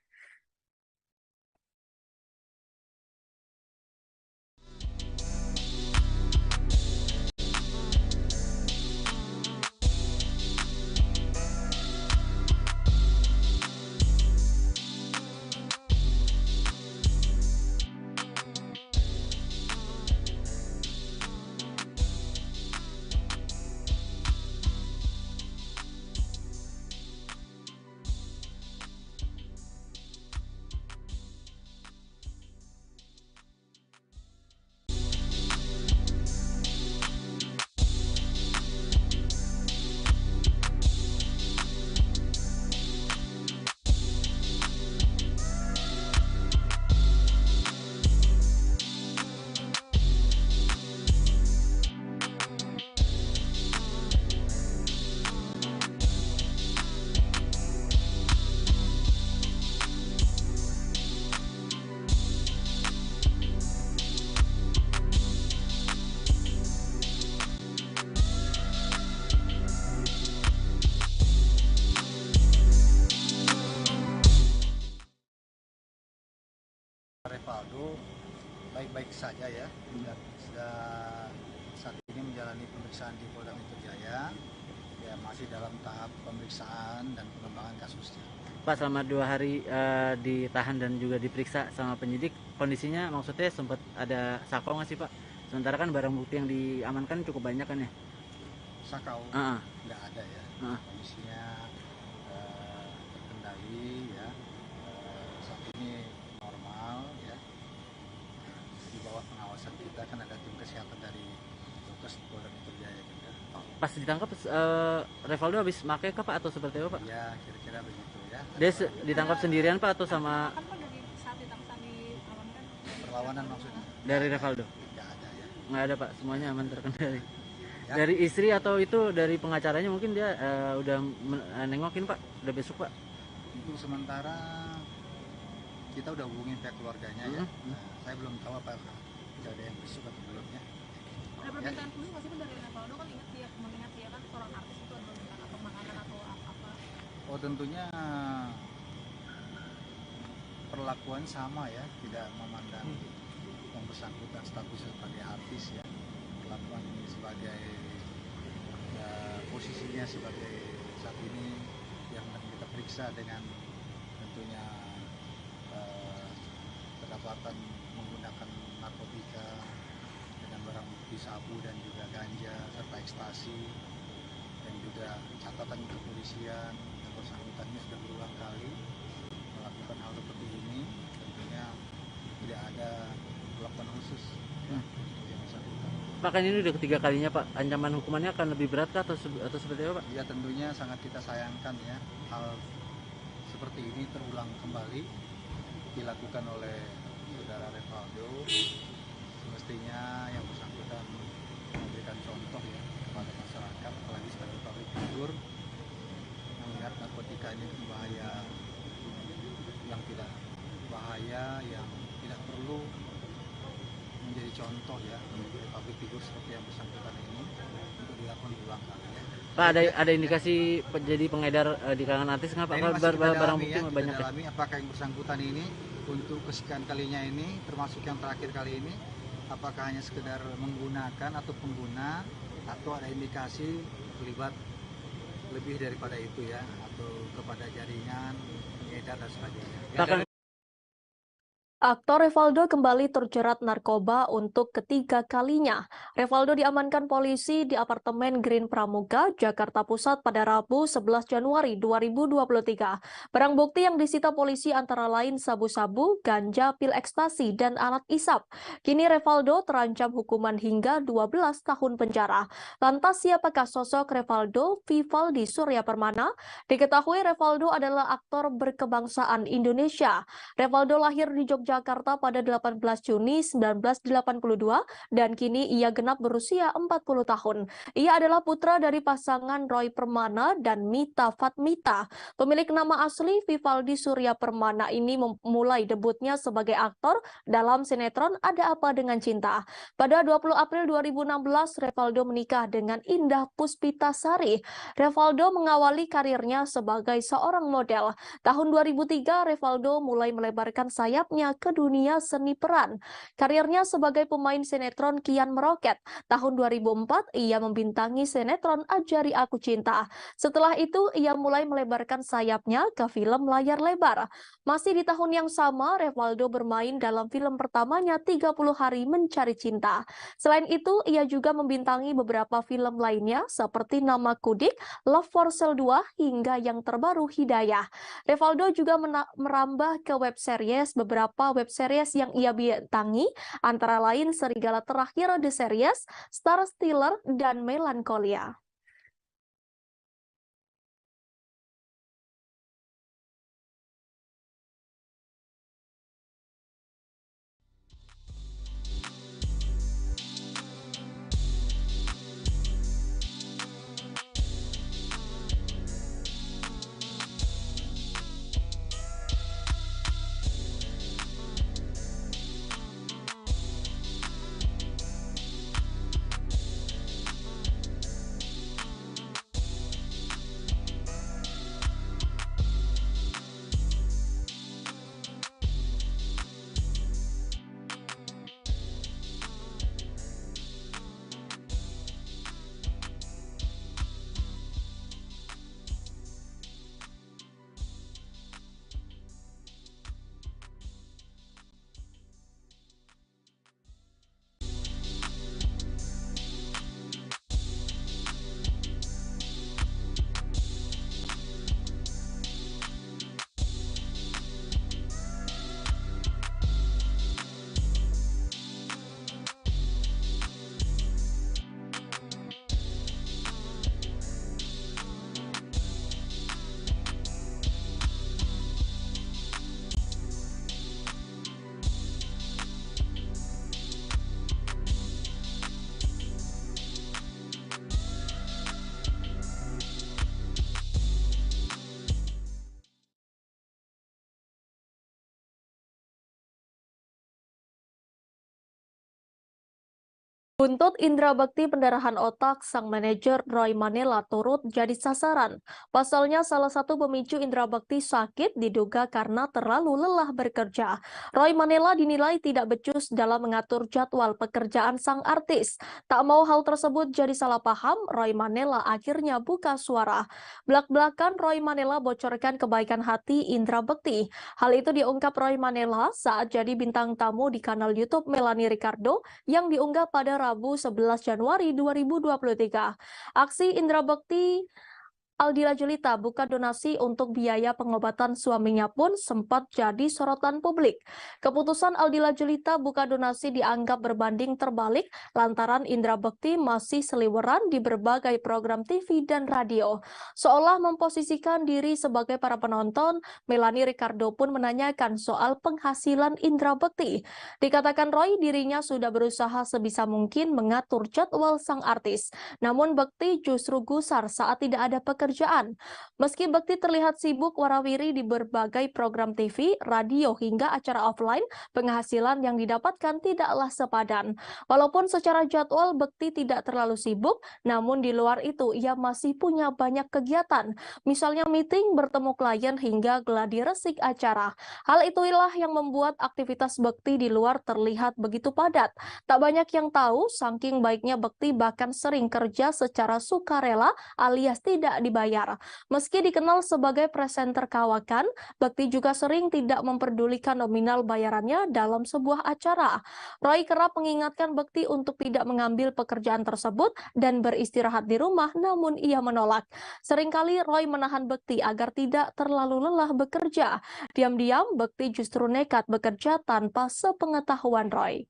Revaldo baik-baik saja ya, sudah saat ini menjalani pemeriksaan di Polda Metro Jaya, ya masih dalam tahap pemeriksaan dan pengembangan kasusnya. Pak, selama 2 hari ditahan dan juga diperiksa sama penyidik, kondisinya maksudnya sempat ada sakau nggak sih Pak? Sementara kan barang bukti yang diamankan cukup banyak kan ya? Sakau nggak ada ya, kondisinya terkendali ya, saat ini normal ya, di bawah pengawasan kita kan ada tim kesehatan dari Dokes Polda Metro Jaya juga. Pas ditangkap Revaldo habis pakai kah Pak atau seperti apa Pak? Ya kira-kira begitu ya. Dia ditangkap sendirian Pak atau sama? Perlawanan maksudnya? Dari Revaldo? Nggak ada ya. Nggak ada Pak, semuanya aman terkendali. Ya. Dari istri atau itu dari pengacaranya mungkin dia udah nengokin Pak, udah besok Pak? Untuk sementara kita udah hubungin pihak keluarganya ya. Nah, saya belum tahu apa ada yang besok atau belum ya. Ada permintaan khusus nggak sih dari Revaldo, kan mengingat dia kan seorang artis, itu ada permintaan atau makanan atau apa? Oh tentunya perlakuan sama ya, tidak memandang yang bersangkutan statusnya sebagai artis ya, perlakuan ini sebagai posisinya sebagai saat ini yang kita periksa dengan tentunya kedapatan menggunakan narkotika dengan barang bukti sabu dan juga ganja serta ekstasi, dan juga catatan kepolisian yang bersangkutannya sudah berulang kali melakukan hal seperti ini, tentunya tidak ada perlakuan khusus yang bersangkutan. Pak, kan ini udah ketiga kalinya Pak, ancaman hukumannya akan lebih berat kah atau seperti apa Pak? Ya tentunya sangat kita sayangkan ya, hal seperti ini terulang kembali dilakukan oleh saudara Revaldo. Semestinya yang bersangkutan memberikan contoh ya kepada masyarakat, apalagi sebagai public figure, mengingat narkotika ini bahaya, yang tidak bahaya, yang tidak perlu menjadi contoh ya bagi public figure seperti yang bersangkutan ini untuk dilakukan berulang kali ya. Pak, ada indikasi jadi pengedar di kalangan artis nggak Pak? Barang bukti ya, banyak ya? Apakah yang bersangkutan ini untuk kesekian kalinya ini, termasuk yang terakhir kali ini, apakah hanya sekedar menggunakan atau pengguna, atau ada indikasi terlibat lebih daripada itu ya, atau kepada jaringan pengedar dan sebagainya. Aktor Revaldo kembali terjerat narkoba untuk ketiga kalinya. Revaldo diamankan polisi di apartemen Green Pramuka, Jakarta Pusat pada Rabu 11 Januari 2023. Barang bukti yang disita polisi antara lain sabu-sabu, ganja, pil ekstasi, dan alat isap. Kini Revaldo terancam hukuman hingga 12 tahun penjara. Lantas siapakah sosok Revaldo Vivaldi Suryapermana? Diketahui Revaldo adalah aktor berkebangsaan Indonesia. Revaldo lahir di Jakarta pada 18 Juni 1982 dan kini ia genap berusia 40 tahun. Ia adalah putra dari pasangan Roy Permana dan Mita Fatmita. Pemilik nama asli Vivaldi Suryapermana ini memulai debutnya sebagai aktor dalam sinetron Ada Apa Dengan Cinta. Pada 20 April 2016, Revaldo menikah dengan Indah Puspitasari. Revaldo mengawali karirnya sebagai seorang model. Tahun 2003, Revaldo mulai melebarkan sayapnya ke dunia seni peran. Karirnya sebagai pemain sinetron kian meroket. Tahun 2004, ia membintangi sinetron Ajari Aku Cinta. Setelah itu, ia mulai melebarkan sayapnya ke film layar lebar. Masih di tahun yang sama, Revaldo bermain dalam film pertamanya 30 Hari Mencari Cinta. Selain itu, ia juga membintangi beberapa film lainnya seperti Nama Kudik, Love for Sale 2, hingga yang terbaru Hidayah. Revaldo juga merambah ke web series beberapa web series yang ia bintangi, antara lain Serigala Terakhir The Series, Star Stealer, dan Melancholia. Buntut indra bekti pendarahan otak, sang manajer Roy Manela turut jadi sasaran. Pasalnya salah satu pemicu indra bekti sakit diduga karena terlalu lelah bekerja. Roy Manela dinilai tidak becus dalam mengatur jadwal pekerjaan sang artis. Tak mau hal tersebut jadi salah paham, Roy Manela akhirnya buka suara. Belak-belakan Roy Manela bocorkan kebaikan hati indra bekti. Hal itu diungkap Roy Manela saat jadi bintang tamu di kanal YouTube Melanie Ricardo yang diunggah pada Rabu 11 Januari 2023. Aksi indra bekti Aldila Julita buka donasi untuk biaya pengobatan suaminya pun sempat jadi sorotan publik. Keputusan Aldila Julita buka donasi dianggap berbanding terbalik lantaran indra bekti masih seliweran di berbagai program TV dan radio. Seolah memposisikan diri sebagai para penonton, Melanie Ricardo pun menanyakan soal penghasilan indra bekti. Dikatakan Roy dirinya sudah berusaha sebisa mungkin mengatur jadwal sang artis. Namun bekti justru gusar saat tidak ada pekerjaan. Meski bekti terlihat sibuk warawiri di berbagai program TV, radio hingga acara offline, penghasilan yang didapatkan tidaklah sepadan. Walaupun secara jadwal bekti tidak terlalu sibuk, namun di luar itu ia masih punya banyak kegiatan. Misalnya meeting, bertemu klien hingga gladi resik acara. Hal itulah yang membuat aktivitas bekti di luar terlihat begitu padat. Tak banyak yang tahu, saking baiknya bekti bahkan sering kerja secara sukarela alias tidak dibayar. Meski dikenal sebagai presenter kawakan, bekti juga sering tidak memperdulikan nominal bayarannya dalam sebuah acara. Roy kerap mengingatkan bekti untuk tidak mengambil pekerjaan tersebut dan beristirahat di rumah, namun ia menolak. Seringkali Roy menahan bekti agar tidak terlalu lelah bekerja. Diam-diam, bekti justru nekat bekerja tanpa sepengetahuan Roy.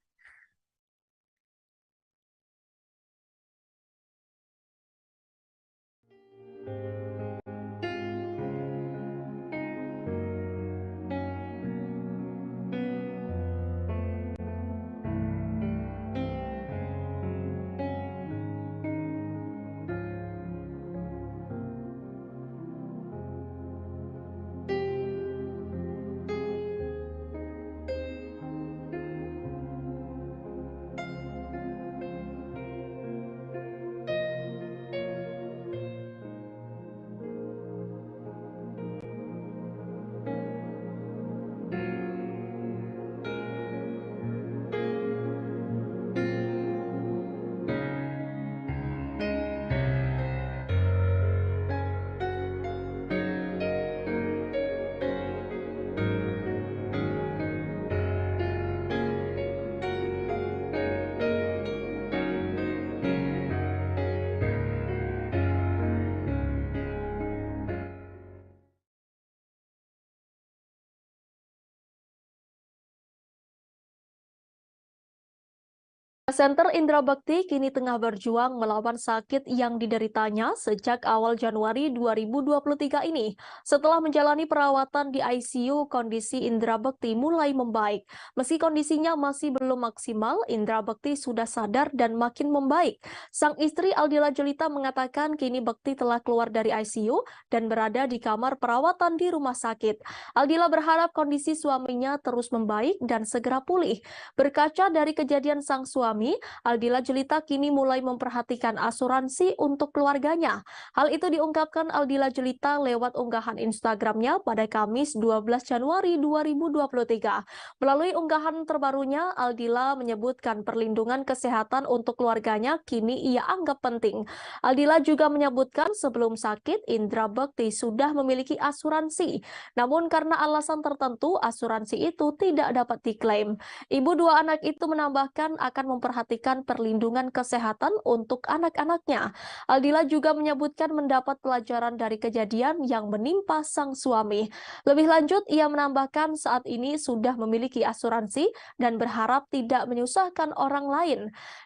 Presenter Indra Bekti kini tengah berjuang melawan sakit yang dideritanya sejak awal Januari 2023 ini. Setelah menjalani perawatan di ICU, kondisi Indra Bekti mulai membaik. Meski kondisinya masih belum maksimal, Indra Bekti sudah sadar dan makin membaik. Sang istri Aldila Julita mengatakan kini Bekti telah keluar dari ICU dan berada di kamar perawatan di rumah sakit. Aldila berharap kondisi suaminya terus membaik dan segera pulih. Berkaca dari kejadian sang suami, Aldila Julita kini mulai memperhatikan asuransi untuk keluarganya. Hal itu diungkapkan Aldila Julita lewat unggahan Instagramnya pada Kamis 12 Januari 2023. Melalui unggahan terbarunya, Aldila menyebutkan perlindungan kesehatan untuk keluarganya kini ia anggap penting. Aldila juga menyebutkan sebelum sakit, Indra Bekti sudah memiliki asuransi. Namun karena alasan tertentu, asuransi itu tidak dapat diklaim. Ibu dua anak itu menambahkan akan memperhatikan perlindungan kesehatan untuk anak-anaknya. Aldila juga menyebutkan mendapat pelajaran dari kejadian yang menimpa sang suami. Lebih lanjut, ia menambahkan saat ini sudah memiliki asuransi dan berharap tidak menyusahkan orang lain.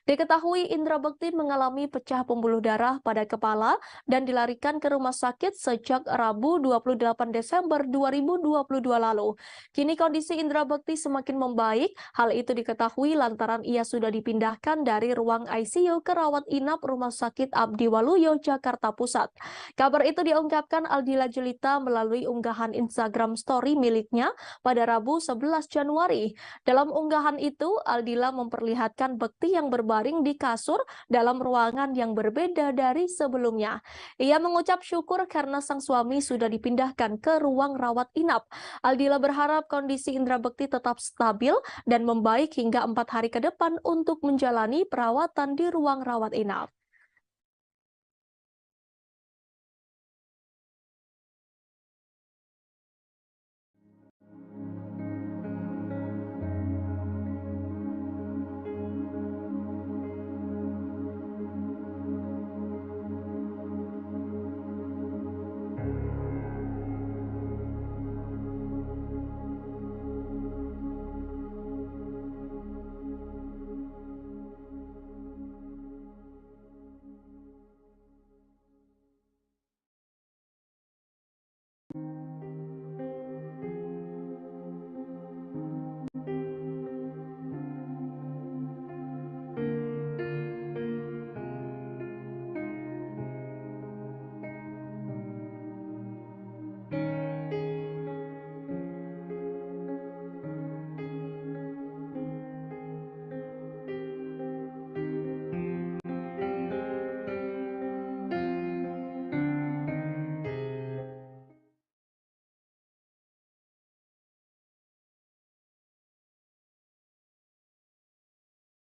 Diketahui Indra Bekti mengalami pecah pembuluh darah pada kepala dan dilarikan ke rumah sakit sejak Rabu 28 Desember 2022 lalu. Kini kondisi Indra Bekti semakin membaik. Hal itu diketahui lantaran ia sudah dipindahkan dipindahkan dari ruang ICU ke rawat inap Rumah Sakit Abdi Waluyo, Jakarta Pusat. Kabar itu diungkapkan Aldila Jelita melalui unggahan Instagram story miliknya pada Rabu 11 Januari. Dalam unggahan itu, Aldila memperlihatkan bekti yang berbaring di kasur dalam ruangan yang berbeda dari sebelumnya. Ia mengucap syukur karena sang suami sudah dipindahkan ke ruang rawat inap. Aldila berharap kondisi Indra Bekti tetap stabil dan membaik hingga 4 hari ke depan untuk menjalani perawatan di ruang rawat inap.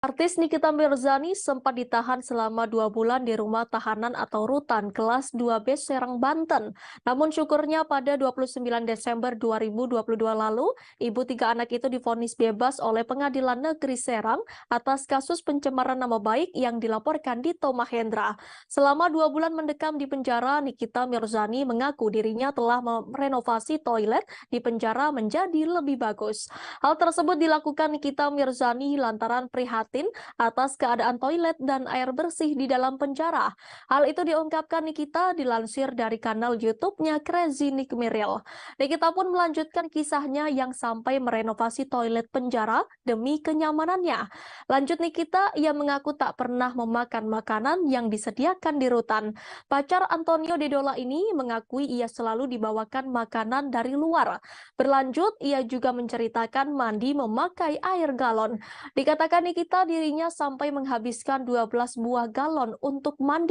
Artis Nikita Mirzani sempat ditahan selama 2 bulan di rumah tahanan atau rutan kelas 2B Serang, Banten. Namun syukurnya pada 29 Desember 2022 lalu, ibu 3 anak itu divonis bebas oleh Pengadilan Negeri Serang atas kasus pencemaran nama baik yang dilaporkan Dito Mahendra. Selama 2 bulan mendekam di penjara, Nikita Mirzani mengaku dirinya telah merenovasi toilet di penjara menjadi lebih bagus. Hal tersebut dilakukan Nikita Mirzani lantaran prihatin atas keadaan toilet dan air bersih di dalam penjara. Hal itu diungkapkan Nikita dilansir dari kanal YouTube-nya Crazy Nick Miril. Nikita pun melanjutkan kisahnya yang sampai merenovasi toilet penjara demi kenyamanannya. Lanjut Nikita, ia mengaku tak pernah memakan makanan yang disediakan di rutan. Pacar Antonio Dedola ini mengakui ia selalu dibawakan makanan dari luar. Berlanjut, ia juga menceritakan mandi memakai air galon. Dikatakan Nikita dirinya sampai menghabiskan 12 buah galon untuk mandi.